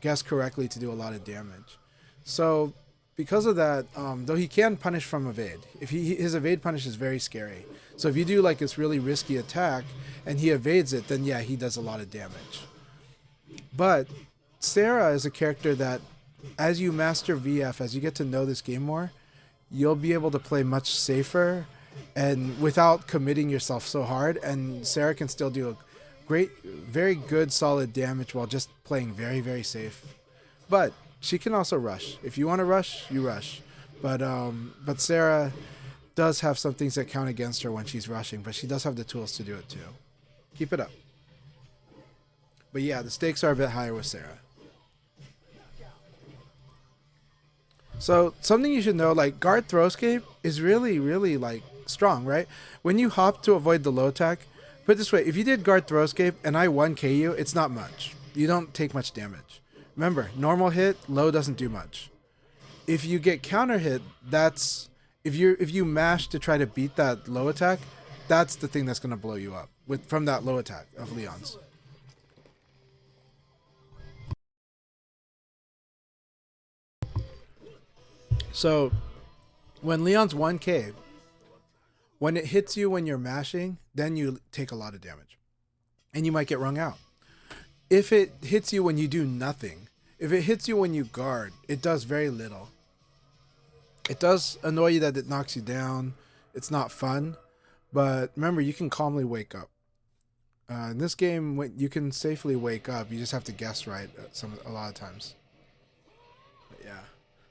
guess correctly to do a lot of damage. So because of that, though he can punish from evade, his evade punish is very scary. So if you do like this really risky attack and he evades it, then yeah, he does a lot of damage. But Sarah is a character that, as you master VF, as you get to know this game more, you'll be able to play much safer and without committing yourself so hard. And Sarah can still do a very good, solid damage while just playing very, very safe. But she can also rush. If you want to rush, you rush. But Sarah does have some things that count against her when she's rushing, but she does have the tools to do it too. Keep it up. But yeah, the stakes are a bit higher with Sarah. So something you should know, like guard throw escape is really, really like strong, right? When you hop to avoid the low attack, put it this way, if you did guard throw escape and I 1K you, it's not much. You don't take much damage. Remember, normal hit, low doesn't do much. If you get counter hit, that's if you mash to try to beat that low attack, that's the thing that's going to blow you up from that low attack of Leon's. So when Leon's 1K, when it hits you when you're mashing, then you take a lot of damage. And you might get wrung out. If it hits you when you do nothing, if it hits you when you guard, it does very little. It does annoy you that it knocks you down. It's not fun. But remember, you can calmly wake up. In this game, you can safely wake up. You just have to guess right a lot of times. But yeah.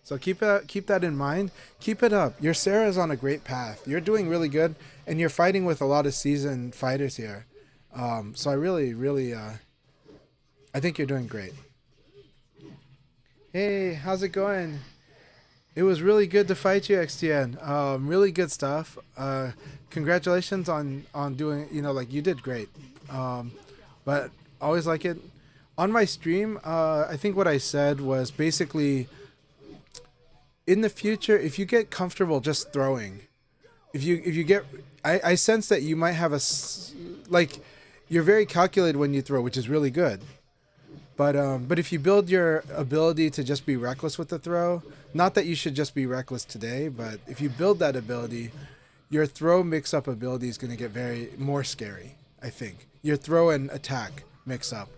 So keep that in mind. Keep it up. Your Sarah's on a great path. You're doing really good, and you're fighting with a lot of seasoned fighters here. So I really, really, I think you're doing great. Hey, how's it going? It was really good to fight you, XTN. Really good stuff. Congratulations on doing, like you did great. But always like it. On my stream, I think what I said was basically, in the future, if you get comfortable just throwing, if you get, I sense that you might have you're very calculated when you throw, which is really good. But if you build your ability to just be reckless with the throw, not that you should just be reckless today, but if you build that ability, your throw mix-up ability is going to get more scary, I think. Your throw and attack mix up.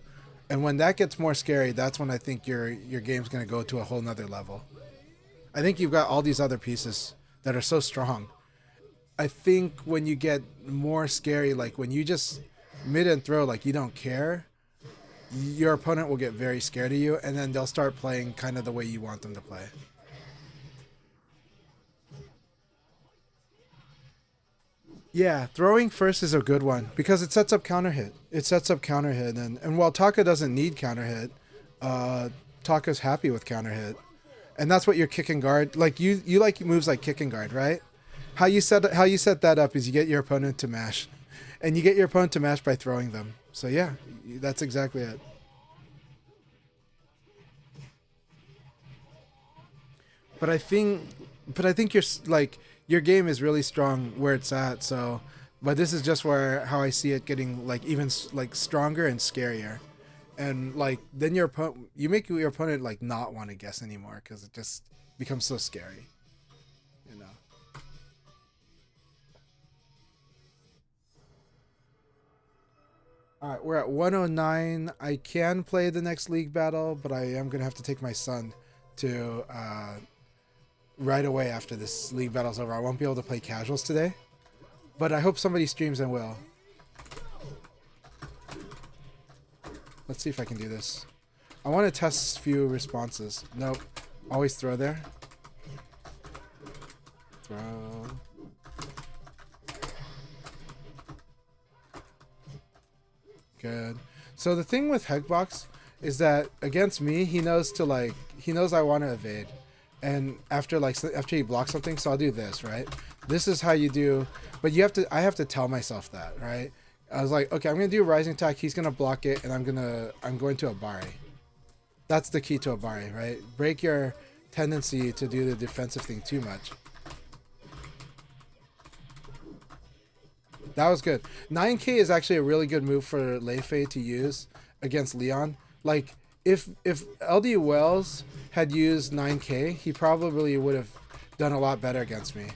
And when that gets more scary, that's when I think your game's gonna go to a whole nother level. I think you've got all these other pieces that are so strong. I think when you get more scary, like when you just mid and throw, like you don't care, your opponent will get very scared of you, and then they'll start playing kind of the way you want them to play. Yeah, throwing first is a good one because it sets up counter hit. It sets up counter hit, and while Taka doesn't need counter hit, Taka's happy with counter hit, and that's what your kick and guard. Like you like moves like kick and guard, right? How you set that up is you get your opponent to mash, and you get your opponent to mash by throwing them. So yeah, that's exactly it. But I think, but I think like your game is really strong where it's at. So, but this is just where how I see it getting like even like stronger and scarier, and like then you make your opponent like not want to guess anymore because it just becomes so scary, you know. All right, we're at 109. I can play the next league battle, but I am gonna have to take my son to right away after this league battle's over. I won't be able to play casuals today, but I hope somebody streams and will. Let's see if I can do this. I want to test few responses. Nope. Always throw there. Throw. Good. So the thing with Hegbox is that against me, he knows I want to evade. And after he blocks something, so I'll do this, right? This is how you do, but I have to tell myself that, right? I was like, okay, I'm gonna do a rising attack, he's gonna block it, and I'm going to Abari. That's the key to Abari, right? Break your tendency to do the defensive thing too much. That was good. 9K is actually a really good move for Leifei to use against Leon. Like, if LD Wells had used 9K, he probably would have done a lot better against me.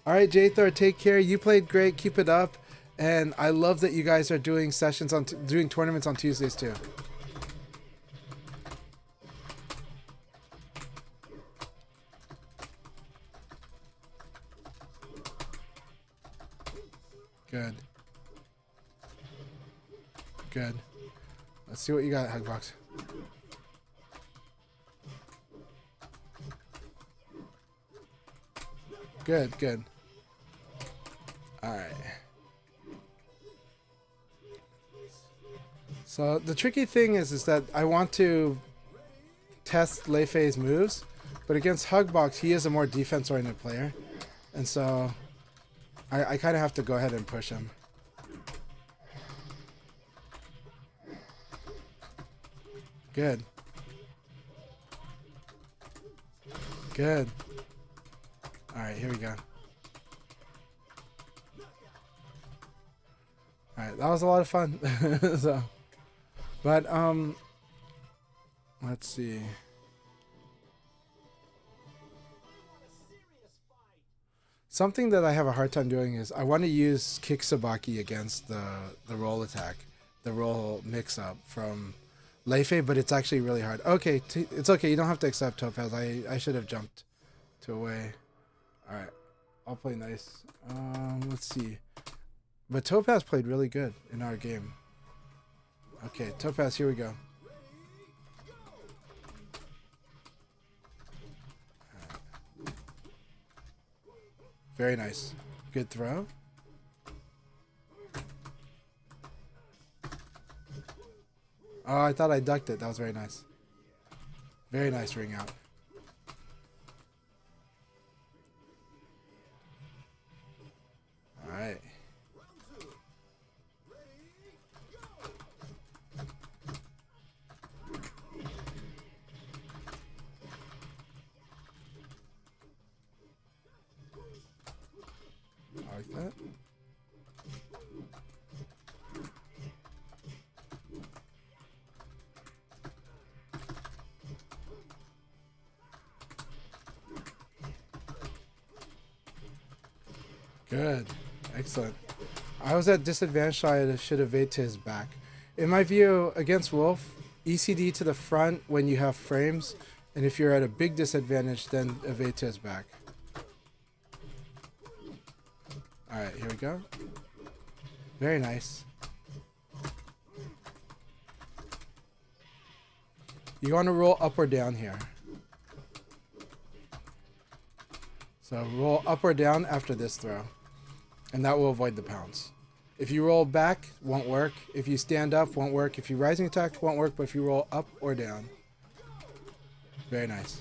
All right, Jthor, take care. You played great. Keep it up. And I love that you guys are doing doing tournaments on Tuesdays too. Good. Good. Let's see what you got, Hugbox. Good, good. Alright. So the tricky thing is that I want to test Leifei's moves, but against Hugbox, he is a more defense-oriented player. And so I kind of have to go ahead and push him. Good. Good. Alright, here we go. Alright, that was a lot of fun. So, but, let's see. Something that I have a hard time doing is I want to use Kick Sabaki against the roll attack, the roll mix-up from Leifei, but it's actually really hard. Okay, it's okay. You don't have to accept Topaz. I should have jumped to away. All right, I'll play nice. Let's see. But Topaz played really good in our game. Okay, Topaz, here we go. Very nice. Good throw. Oh, I thought I ducked it. That was very nice. Very nice ring out. All right. I like that. Good. Excellent. I was at disadvantage, so I should evade to his back. In my view, against Wolf, ECD to the front when you have frames, and if you're at a big disadvantage, then evade to his back. Alright, here we go. Very nice. You want to roll up or down here. So roll up or down after this throw. And that will avoid the pounce. If you roll back, won't work. If you stand up, won't work. If you rising attack, won't work. But if you roll up or down. Very nice.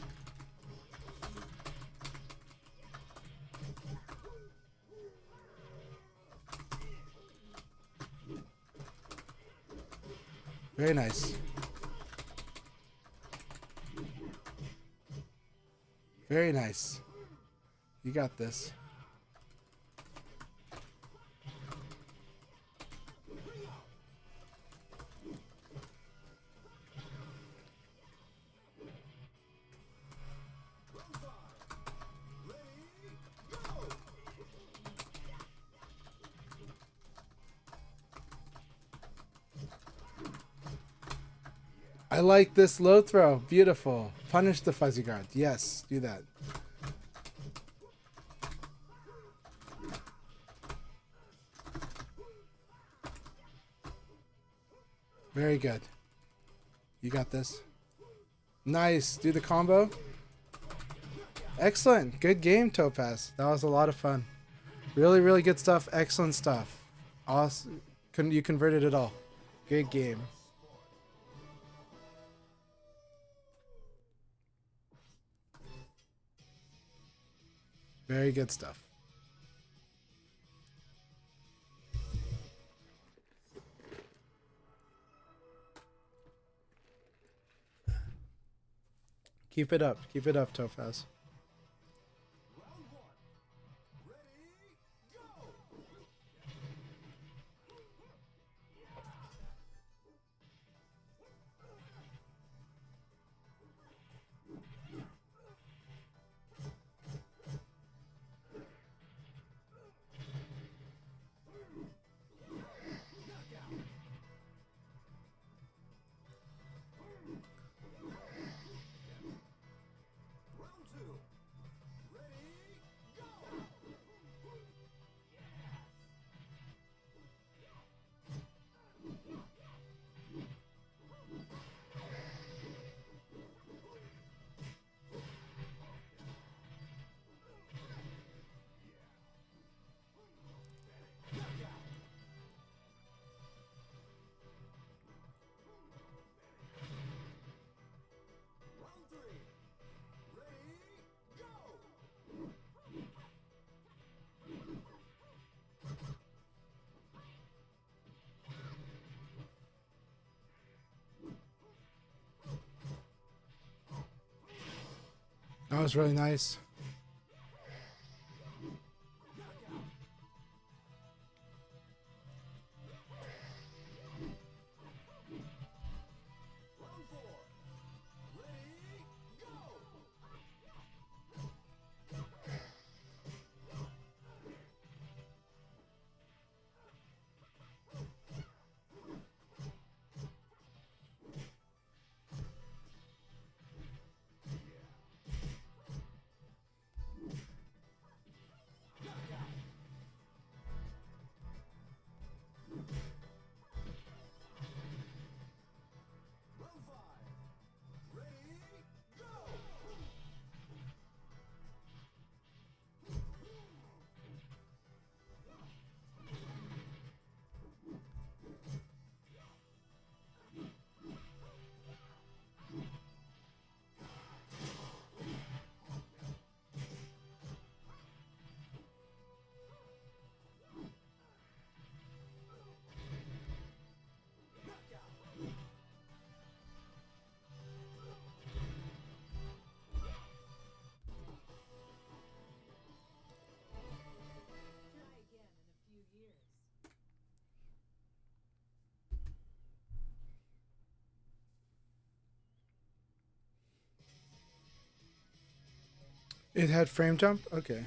Very nice. Very nice. You got this. I like this low throw. Beautiful. Punish the fuzzy guard. Yes, do that. Very good. You got this. Nice. Do the combo. Excellent. Good game, Topaz. That was a lot of fun. Really, really good stuff. Excellent stuff. Awesome. You converted it all. Good game. Very good stuff. Keep it up. Keep it up, Topaz. That was really nice. It had frame jump? Okay.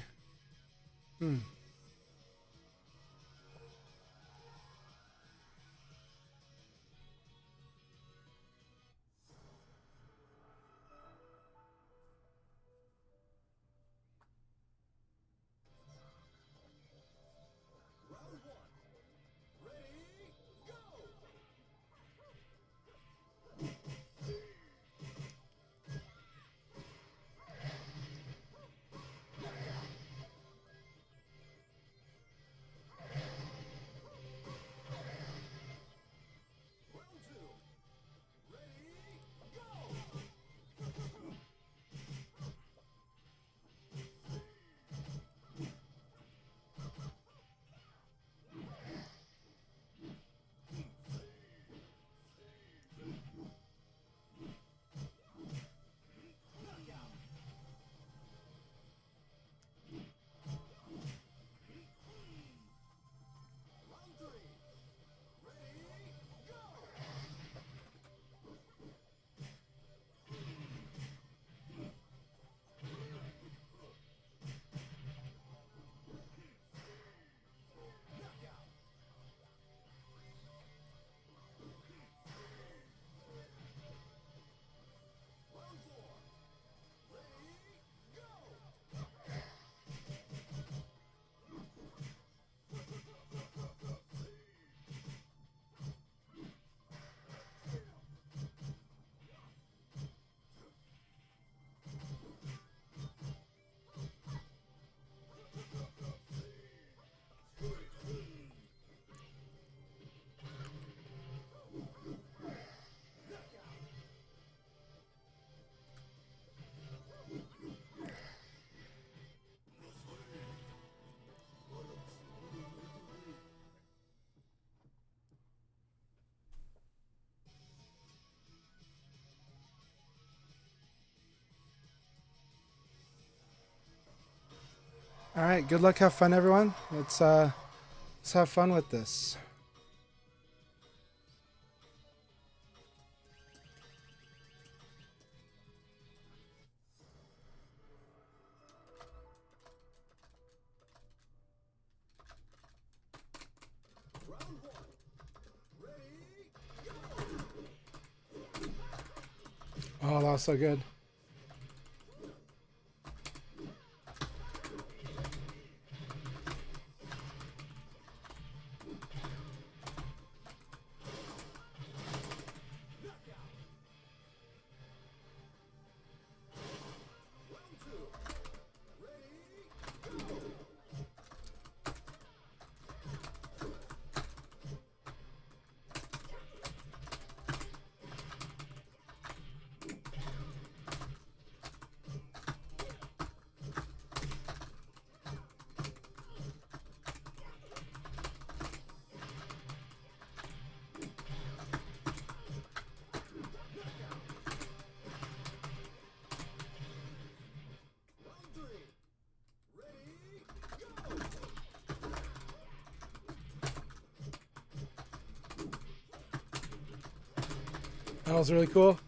All right, good luck, have fun, everyone. Let's have fun with this. Round one. Ready, go! Oh, that was so good. Round two. Ready, go! Round three. Ready, go! That was really cool.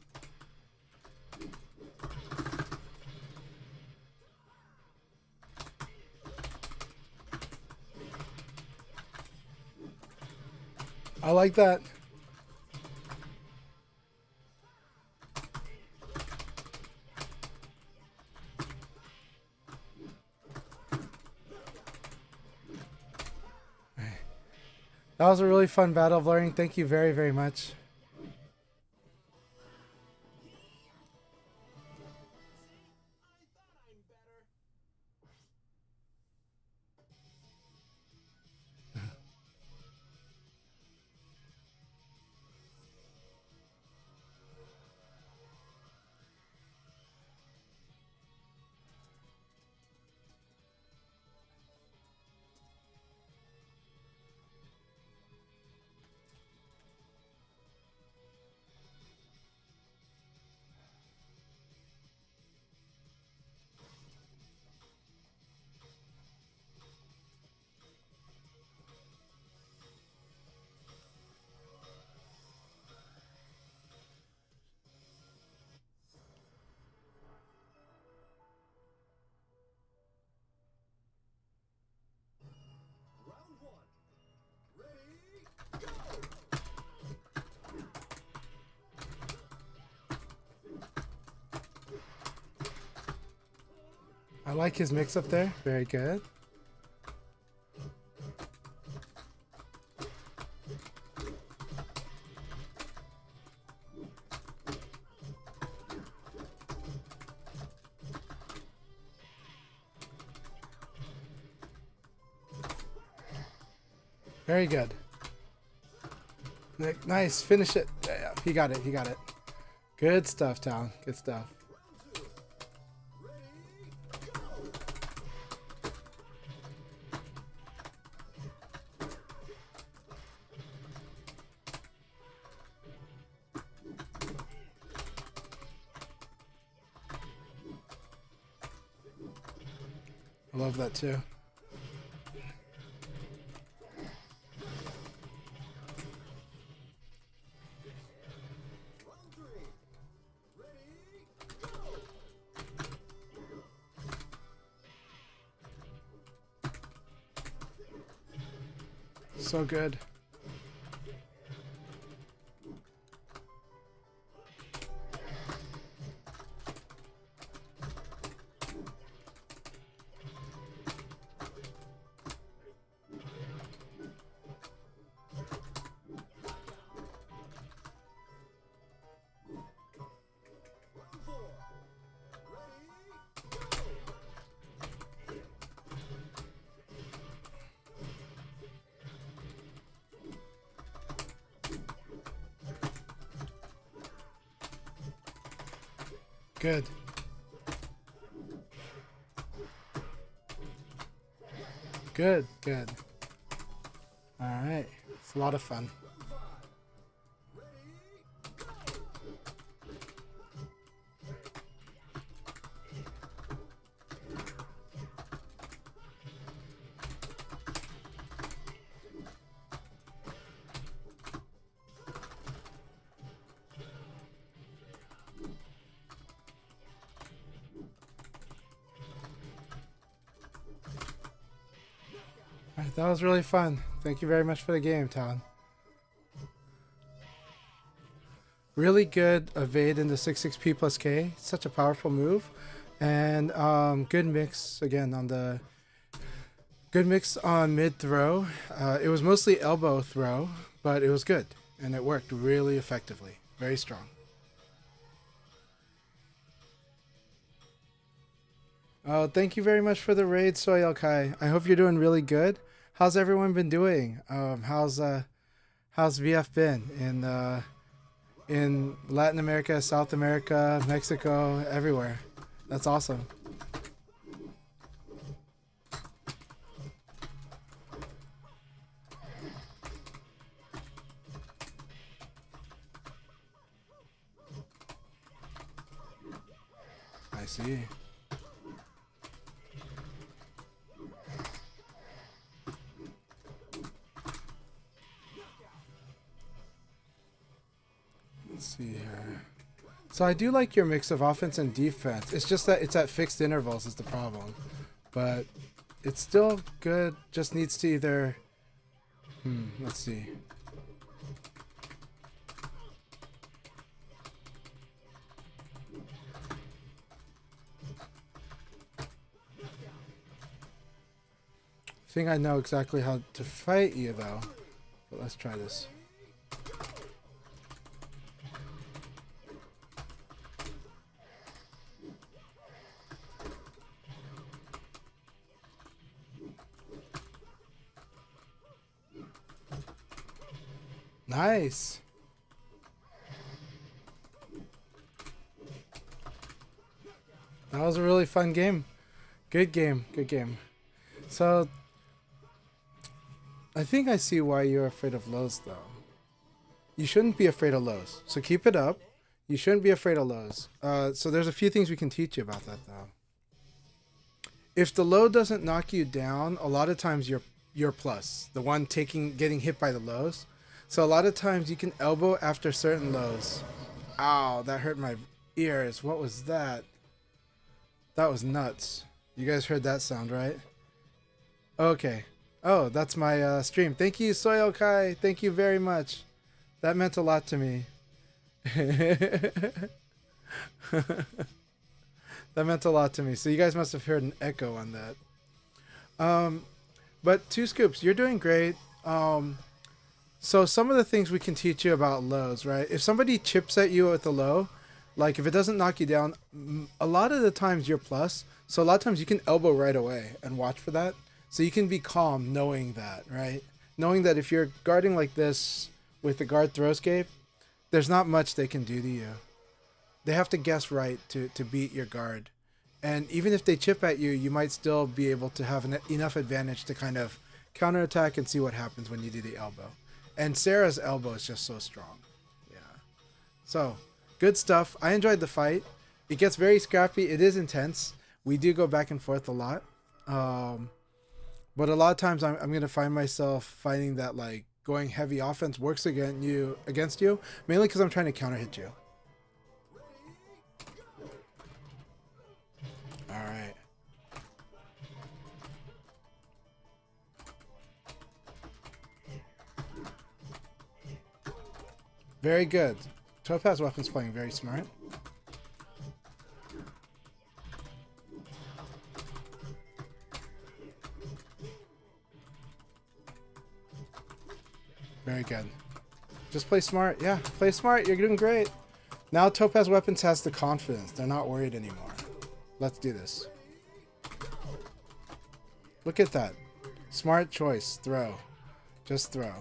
I like that. That was a really fun battle of learning. Thank you very, very much. Round one. Ready, go! I like his mix up there. Very good. Very good. Nice. Finish it. Yeah, he got it. He got it. Good stuff, Talon. Good stuff. Round two. Ready, go! I love that too. Round three. Ready, go! So good. Round four. Ready, go! Good. Good. Good. All right. It's a lot of fun. Round five. Ready, go! Alright, that was really fun. Thank you very much for the game, Town. Really good evade into 6-6P plus K. Such a powerful move. And good mix again on the... Good mix on mid throw. It was mostly elbow throw, but it was good. And it worked really effectively. Very strong. Oh, thank you very much for the raid, Soy Kai. I hope you're doing really good. How's everyone been doing? How's VF been in Latin America, South America, Mexico, everywhere? That's awesome. I see. Let's see here. So I do like your mix of offense and defense. It's just that it's at fixed intervals is the problem. But it's still good. Just needs to either... let's see. I think I know exactly how to fight you though. But let's try this. Nice. That was a really fun game. Good game. Good game. So, I think I see why you're afraid of lows, though. You shouldn't be afraid of lows. So keep it up. You shouldn't be afraid of lows. So there's a few things we can teach you about that, though. If the low doesn't knock you down, a lot of times you're plus. The one getting hit by the lows. So a lot of times you can elbow after certain lows. Ow, that hurt my ears. What was that? That was nuts. You guys heard that sound, right? Okay. Oh, that's my stream. Thank you, Soy Kai. Thank you very much. That meant a lot to me. That meant a lot to me. So you guys must have heard an echo on that. But Two Scoops, you're doing great. So some of the things we can teach you about lows, right? If somebody chips at you at the low, like if it doesn't knock you down, a lot of the times you're plus. So a lot of times you can elbow right away and watch for that. So you can be calm knowing that, right? Knowing that if you're guarding like this with the guard throwscape, there's not much they can do to you. They have to guess right to beat your guard. And even if they chip at you, you might still be able to have enough advantage to kind of counterattack and see what happens when you do the elbow. And Sarah's elbow is just so strong. Yeah. So, good stuff. I enjoyed the fight. It gets very scrappy. It is intense. We do go back and forth a lot. But a lot of times I'm going to find myself finding that like going heavy offense works against you, mainly because I'm trying to counter hit you. All right. Very good. Topaz Weapons playing very smart. Very good. Just play smart. Yeah, play smart. You're doing great. Now Topaz Weapons has the confidence. They're not worried anymore. Let's do this. Look at that. Smart choice. Throw. Just throw.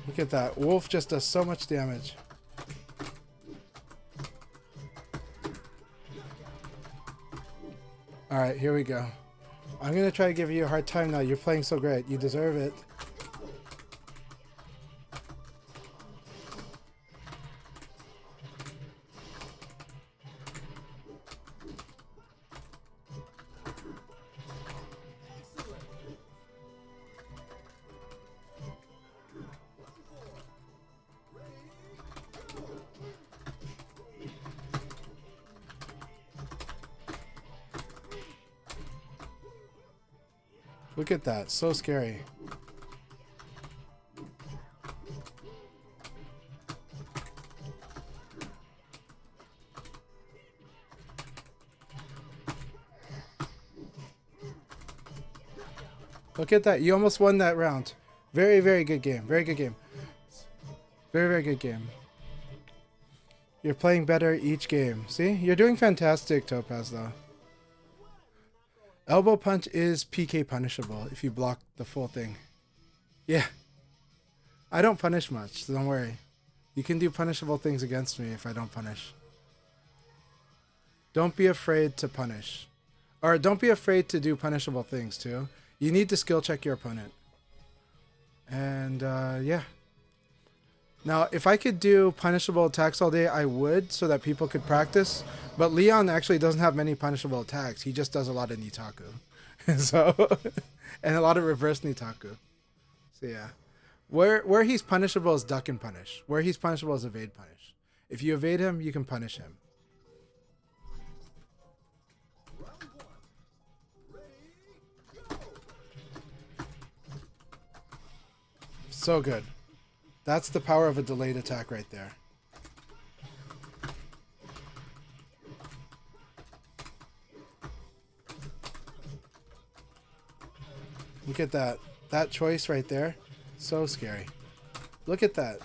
Look at that. Wolf just does so much damage. Alright, here we go. I'm going to try to give you a hard time now. You're playing so great. You deserve it. Look at that. So scary. Look at that. You almost won that round. Very, very good game. Very good game. Very, very good game. You're playing better each game. See? You're doing fantastic, Topaz, though. Elbow punch is PK punishable if you block the full thing. Yeah. I don't punish much, so don't worry. You can do punishable things against me if I don't punish. Don't be afraid to punish. Or don't be afraid to do punishable things, too. You need to skill check your opponent. And, yeah. Now, if I could do punishable attacks all day, I would, so that people could practice. But Leon actually doesn't have many punishable attacks. He just does a lot of Nitaku. So, and a lot of reverse Nitaku. So, yeah. Where he's punishable is duck and punish. Where he's punishable is evade punish. If you evade him, you can punish him. So good. That's the power of a delayed attack right there. Look at that. That choice right there. So scary. Look at that.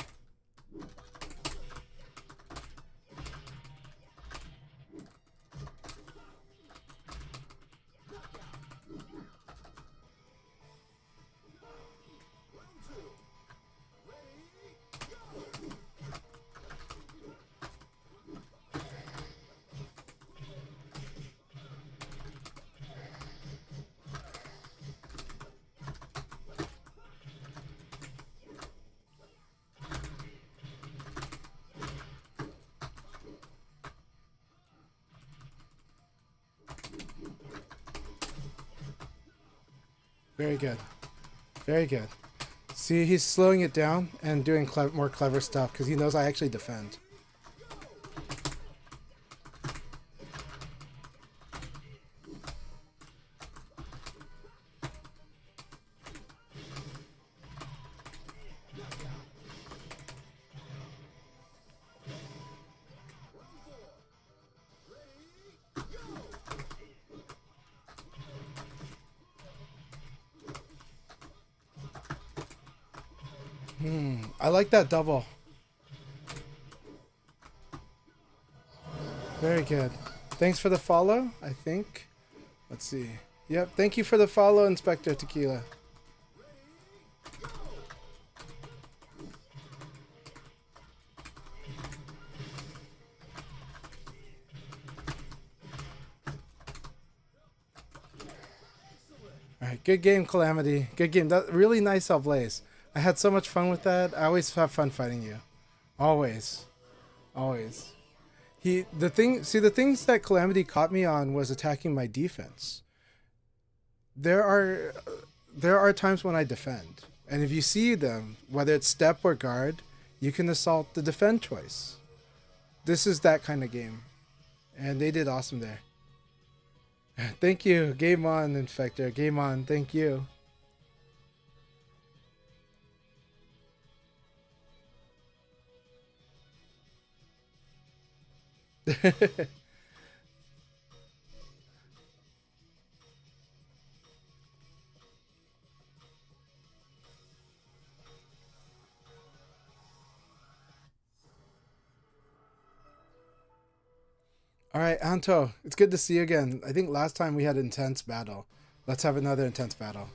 Very good. Very good. See, he's slowing it down and doing more clever stuff because he knows I actually defend. I like that double. Very good. Thanks for the follow, I think. Let's see. Yep, thank you for the follow, Inspector Tequila. Alright, good game, Calamity. Good game. That really nice outplays. I had so much fun with that. I always have fun fighting you. Always. Always. The things that Calamity caught me on was attacking my defense. There are times when I defend. And if you see them, whether it's step or guard, you can assault the defend choice. This is that kind of game. And they did awesome there. Thank you. Game on, Infector. Game on. Thank you. All right, Anto, it's good to see you again. I think last time we had an intense battle. Let's have another intense battle.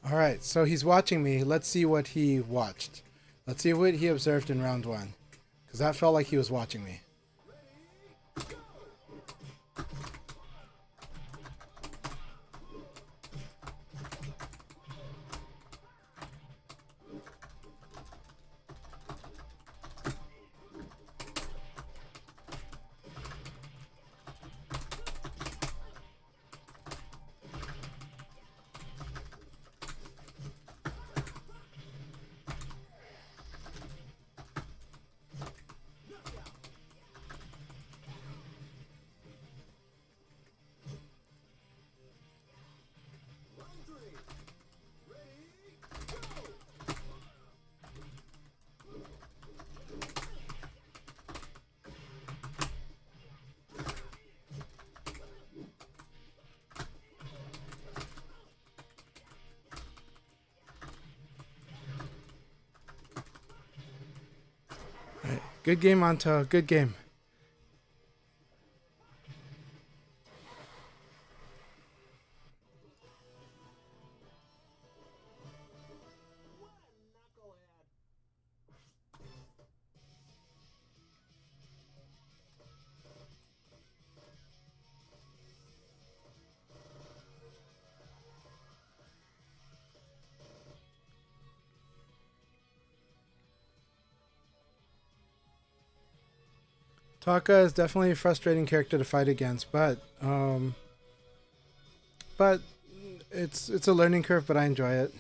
All right, so he's watching me. Let's see what he watched. Let's see what he observed in round one. Because that felt like he was watching me. Good game, Anto. Good game. Taka is definitely a frustrating character to fight against, but it's a learning curve. But I enjoy it.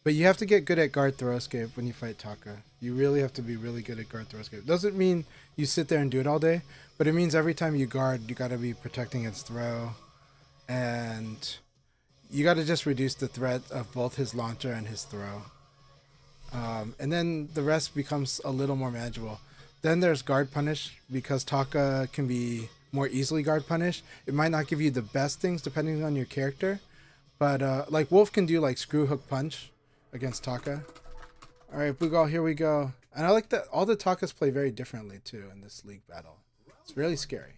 But you have to get good at guard throw escape when you fight Taka. You really have to be really good at guard throw escape. Doesn't mean you sit there and do it all day, but it means every time you guard, you got to be protecting his throw, and you got to just reduce the threat of both his launcher and his throw. And then the rest becomes a little more manageable. Then there's guard punish, because Taka can be more easily guard punished. It might not give you the best things depending on your character, but like Wolf can do like screw hook punch against Taka. All right, Bugal, here we go. And I like that all the Takas play very differently too in this league battle. It's really scary.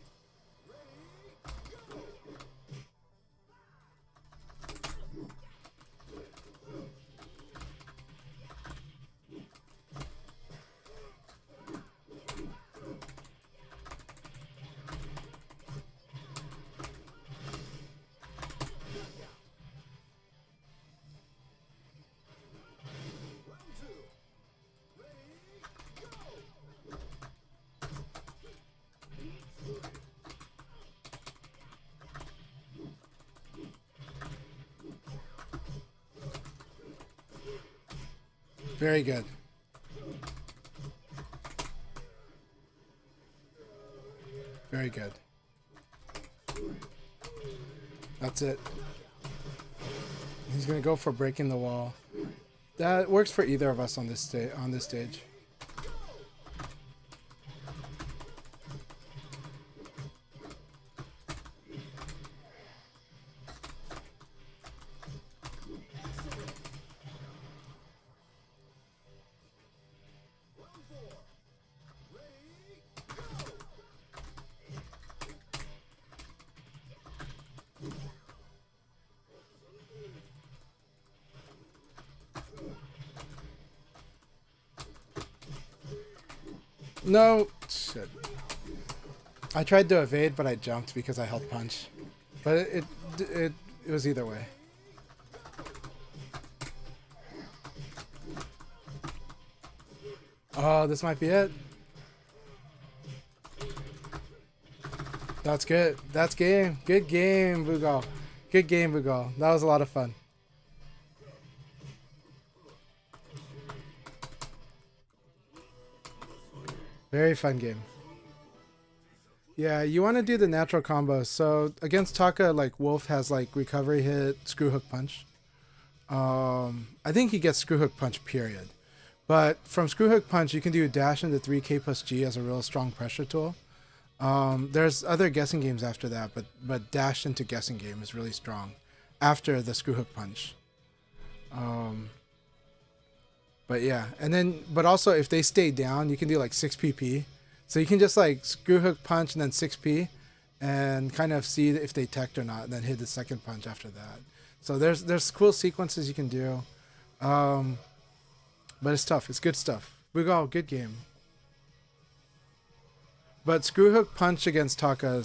Very good. Very good. That's it. He's gonna go for breaking the wall. That works for either of us on this stage. No, shit. I tried to evade, but I jumped because I held punch. But it was either way. Oh, this might be it. That's good. That's game. Good game, Bugal. Good game, Bugal. That was a lot of fun. Very fun game. Yeah, you want to do the natural combos. So against Taka, like Wolf has like recovery hit, screw hook punch. I think he gets screw hook punch, period. But from screw hook punch, you can do dash into 3K plus G as a real strong pressure tool. There's other guessing games after that, but dash into guessing game is really strong after the screw hook punch. But yeah, and then but also if they stay down, you can do like 6 PP. So you can just like screw hook punch and then 6P, and kind of see if they teched or not, and then hit the second punch after that. So there's cool sequences you can do, but it's tough. It's good stuff. Bugal, good game. But screw hook punch against Taka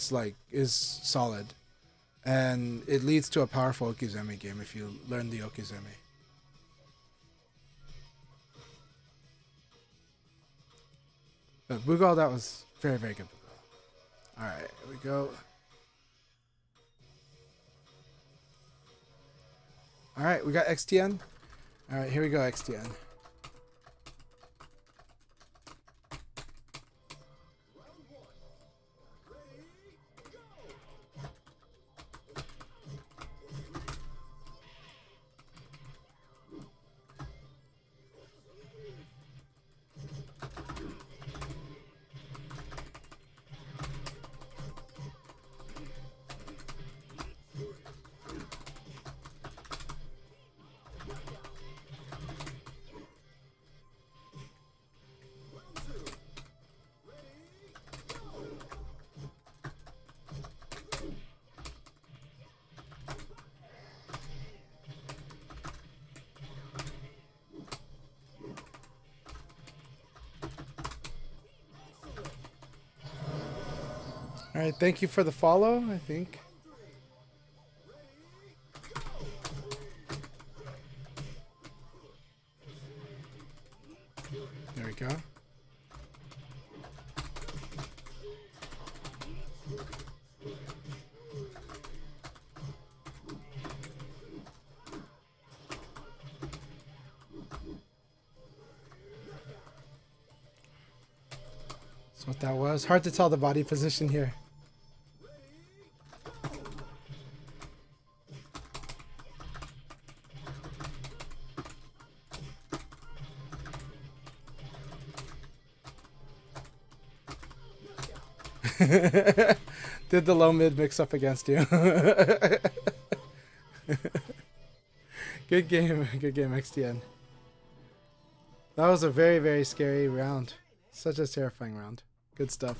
is solid, and it leads to a powerful Okizeme game if you learn the Okizeme. But Bugal, that was very, very good. All right, here we go. All right, we got XTN. All right, here we go, XTN. All right, thank you for the follow, I think. There we go. That's what that was. Hard to tell the body position here. Did the low mid mix up against you? Good game, XTN. That was a very, very scary round. Such a terrifying round. Good stuff.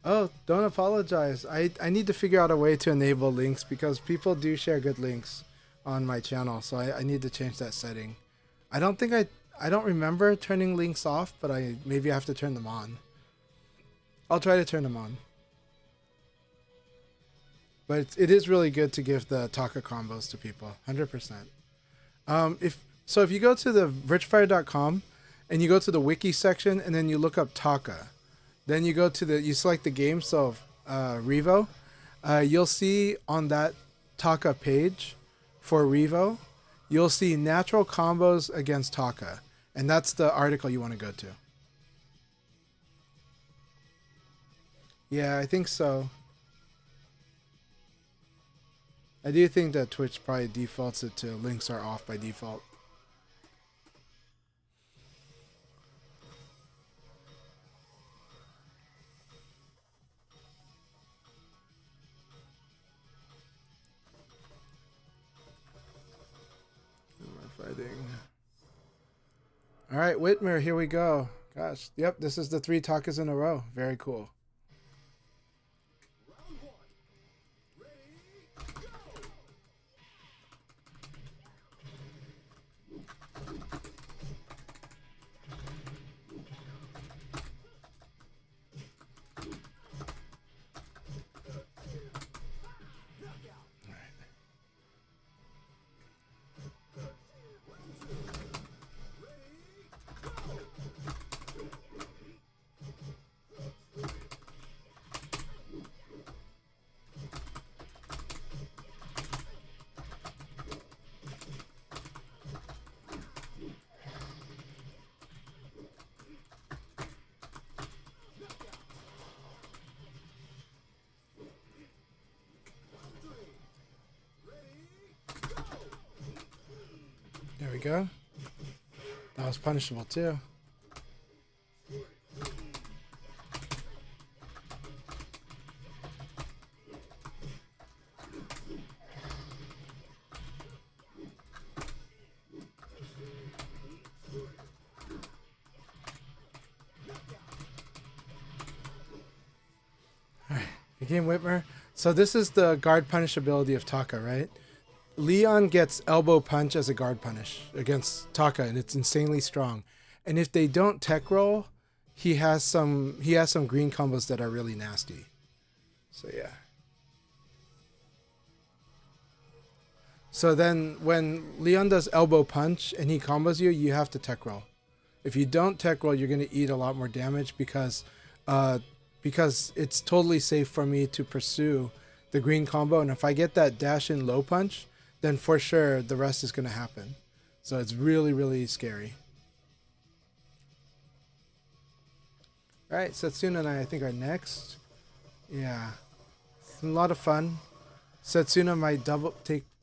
Oh, don't apologize. I need to figure out a way to enable links because people do share good links on my channel, so I need to change that setting. I don't remember turning links off, but maybe I have to turn them on. I'll try to turn them on. But it is really good to give the Taka combos to people, 100%. If you go to the virtuefire.com and you go to the wiki section and then you look up Taka, then you go to you select the game, so Revo, you'll see on that Taka page for Revo, you'll see natural combos against Taka, and that's the article you want to go to. Yeah, I think so. I do think that Twitch probably defaults it to links are off by default. Fighting. All right, Whitmer, here we go. Gosh, yep, this is the 3 Takas in a row. Very cool. There we go. That was punishable too. Alright, game Whitmer. So this is the guard punish ability of Taka, right? Leon gets elbow punch as a guard punish against Taka, and it's insanely strong. And if they don't tech roll, he has some green combos that are really nasty. So yeah. So then when Leon does elbow punch and he combos you, you have to tech roll. If you don't tech roll, you're going to eat a lot more damage because it's totally safe for me to pursue the green combo. And if I get that dash in low punch, then for sure the rest is going to happen. So it's really, really scary. All right, Setsuna and I think are next. Yeah, it's a lot of fun. Setsuna might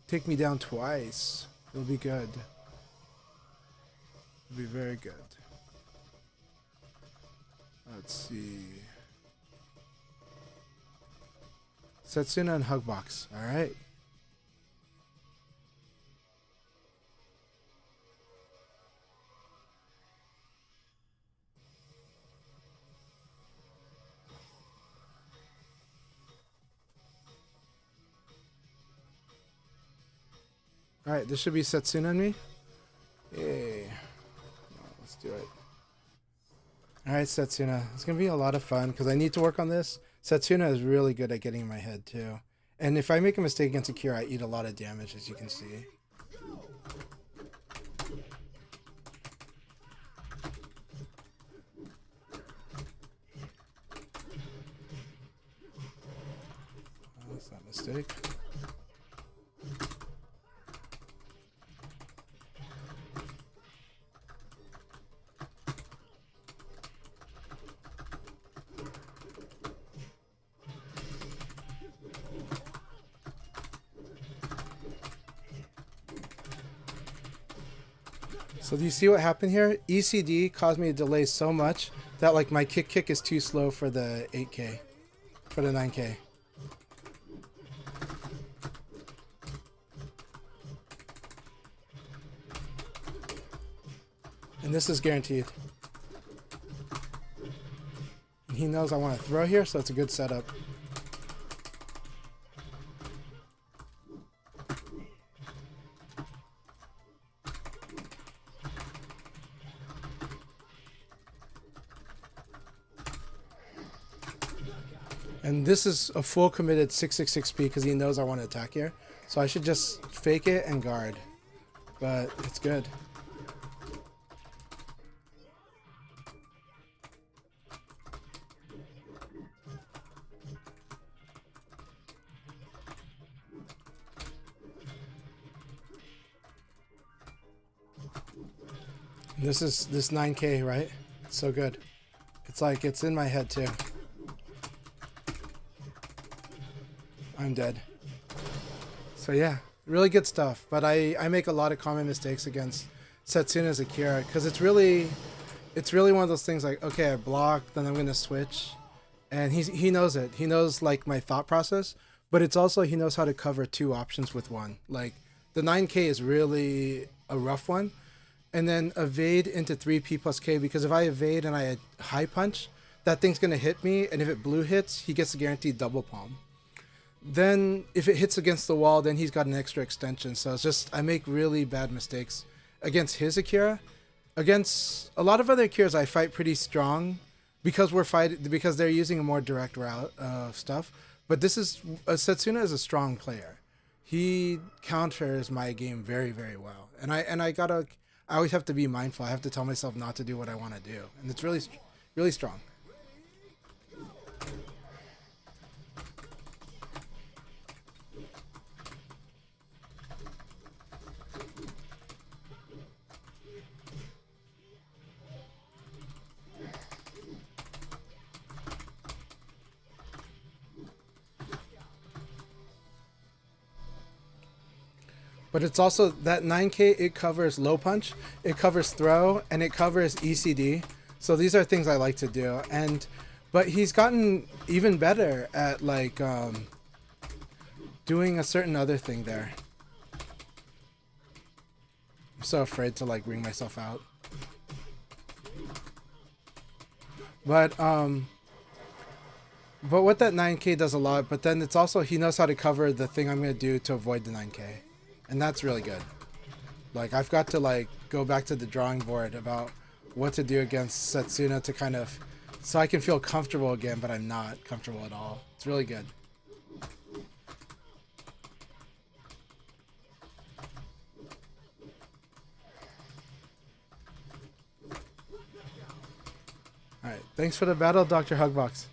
take me down twice. It'll be good. It'll be very good. Let's see. Setsuna and Hugbox. All right. Alright, this should be Setsuna and me. Yay. Let's do it. All right, Setsuna. It's gonna be a lot of fun because I need to work on this. Setsuna is really good at getting in my head too, and if I make a mistake against Akira, I eat a lot of damage, as you can see. Oh, that's not a mistake. So do you see what happened here? ECD caused me to delay so much that like my kick is too slow for the 8K, for the 9K. And this is guaranteed. And he knows I want to throw here, so it's a good setup. And this is a full committed 666 speed because he knows I want to attack here. So I should just fake it and guard. But it's good. And this is this 9K, right? It's so good. It's like it's in my head too. I'm dead. So yeah, really good stuff. But I make a lot of common mistakes against Setsuna's Akira because it's really one of those things like, okay, I block, then I'm gonna switch, and he knows it. He knows like my thought process, but it's also he knows how to cover two options with one. Like the 9K is really a rough one, and then evade into 3P plus K because if I evade and I high punch, that thing's gonna hit me, and if it blue hits, he gets a guaranteed double palm. Then if it hits against the wall, then he's got an extra extension. So it's just I make really bad mistakes against his Akira. Against a lot of other Akiras, I fight pretty strong because because they're using a more direct route of stuff. But this is Setsuna is a strong player. He counters my game very, very well, and I always have to be mindful. I have to tell myself not to do what I want to do, and it's really, really strong. But it's also that 9K, it covers low punch, it covers throw, and it covers ECD. So these are things I like to do. But he's gotten even better at like doing a certain other thing there. I'm so afraid to like bring myself out. But what that 9K does a lot, but then it's also he knows how to cover the thing I'm gonna do to avoid the 9K. And that's really good. Like I've got to like go back to the drawing board about what to do against Setsuna to kind of so I can feel comfortable again, but I'm not comfortable at all. It's really good. Alright, thanks for the battle, Dr. Hugbox.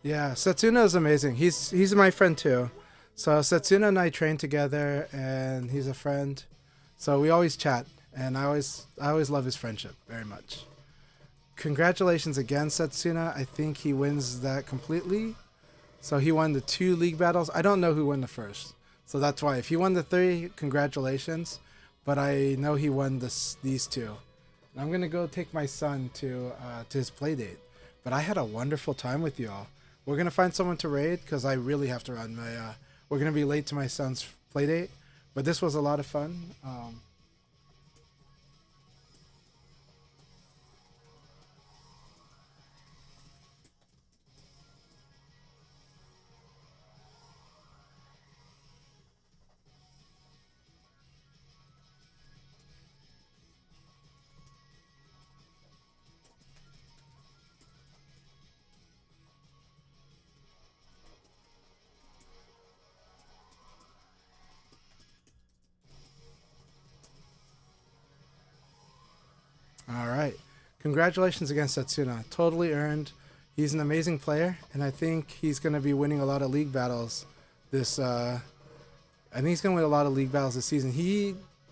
Yeah, Setsuna is amazing. He's my friend too. So Setsuna and I train together, and he's a friend. So we always chat, and I always love his friendship very much. Congratulations again, Setsuna. I think he wins that completely. So he won the 2 league battles. I don't know who won the first, so that's why. If he won the 3, congratulations. But I know he won these 2. And I'm gonna go take my son to his play date. But I had a wonderful time with y'all. We're gonna find someone to raid because I really have to run. We're gonna be late to my son's playdate, but this was a lot of fun. All right. Congratulations against Setsuna. Totally earned. He's an amazing player, and I think he's going to be winning a lot of league battles this I think he's going to win a lot of league battles this season.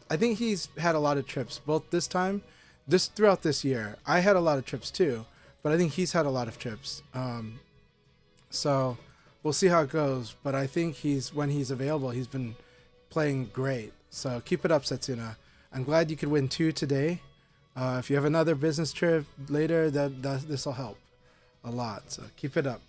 I think he's had a lot of trips both this time, this throughout this year. I had a lot of trips too, but I think he's had a lot of trips. So we'll see how it goes, but I think when he's available, he's been playing great. So keep it up, Setsuna. I'm glad you could win 2 today. If you have another business trip later, this will help a lot. So keep it up.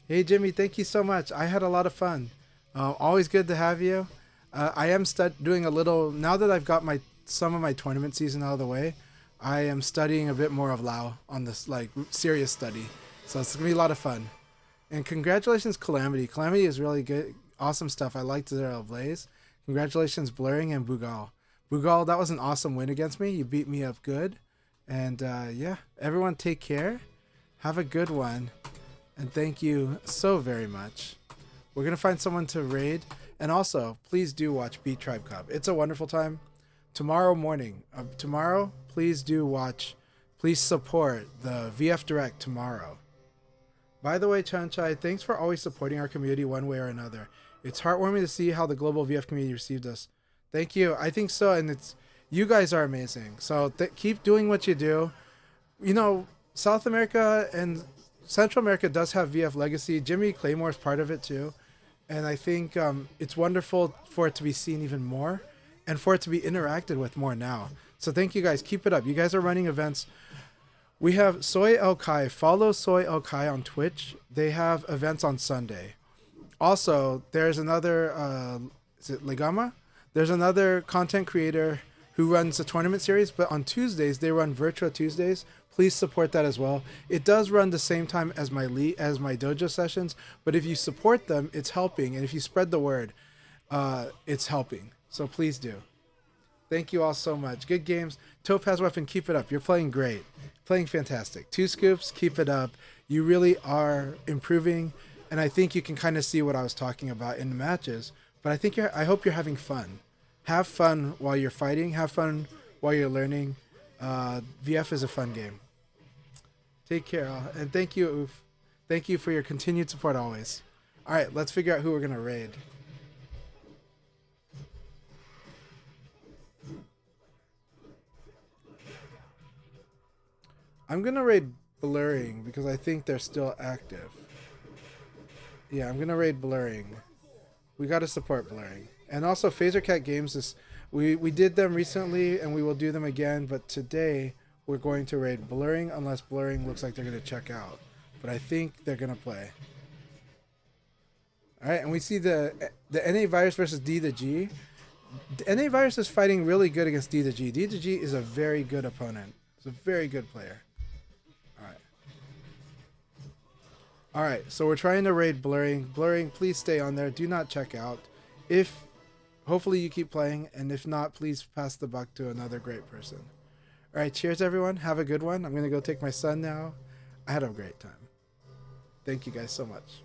Hey, Jimmy, thank you so much. I had a lot of fun. Always good to have you. I am doing a little, now that I've got some of my tournament season out of the way, I am studying a bit more of Lao on this like serious study. So it's going to be a lot of fun. And congratulations, Calamity. Calamity is really good. Awesome stuff. I liked Zero Blaze. Congratulations, Blurring and Bugal. Bugal, that was an awesome win against me. You beat me up good. And yeah, everyone take care. Have a good one. And thank you so very much. We're going to find someone to raid. And also, please do watch Beat Tribe Cup. It's a wonderful time. Tomorrow morning. Please do watch. Please support the VF Direct tomorrow. By the way, Chanchai, thanks for always supporting our community one way or another. It's heartwarming to see how the global VF community received us. Thank you. I think so, and you guys are amazing. So keep doing what you do. You know, South America and Central America does have VF Legacy. Jimmy Claymore is part of it too, and I think it's wonderful for it to be seen even more, and for it to be interacted with more now. So thank you guys. Keep it up. You guys are running events. We have Soy El Kai. Follow Soy El Kai on Twitch. They have events on Sunday. Also, there's another, is it Legama? There's another content creator who runs a tournament series, but on Tuesdays, they run Virtua Tuesdays. Please support that as well. It does run the same time as my dojo sessions, but if you support them, it's helping. And if you spread the word, it's helping. So please do. Thank you all so much. Good games. Topaz Weapon, keep it up. You're playing great. Playing fantastic. 2 scoops, keep it up. You really are improving, and I think you can kind of see what I was talking about in the matches. But I hope you're having fun. Have fun while you're fighting. Have fun while you're learning. VF is a fun game. Take care, and thank you, Oof. Thank you for your continued support always. All right, let's figure out who we're gonna raid. I'm gonna raid Blurring because I think they're still active. Yeah, I'm gonna raid Blurring. We gotta support Blurring. And also Phaser Cat Games we did them recently and we will do them again, but today we're going to raid Blurring unless Blurring looks like they're gonna check out. But I think they're gonna play. Alright, and we see the NA Virus versus D the G. The NA Virus is fighting really good against D the G. D the G is a very good opponent. He's a very good player. Alright, so we're trying to raid Blurring. Blurring, please stay on there. Do not check out. Hopefully you keep playing, and if not, please pass the buck to another great person. Alright, cheers everyone. Have a good one. I'm going to go take my son now. I had a great time. Thank you guys so much.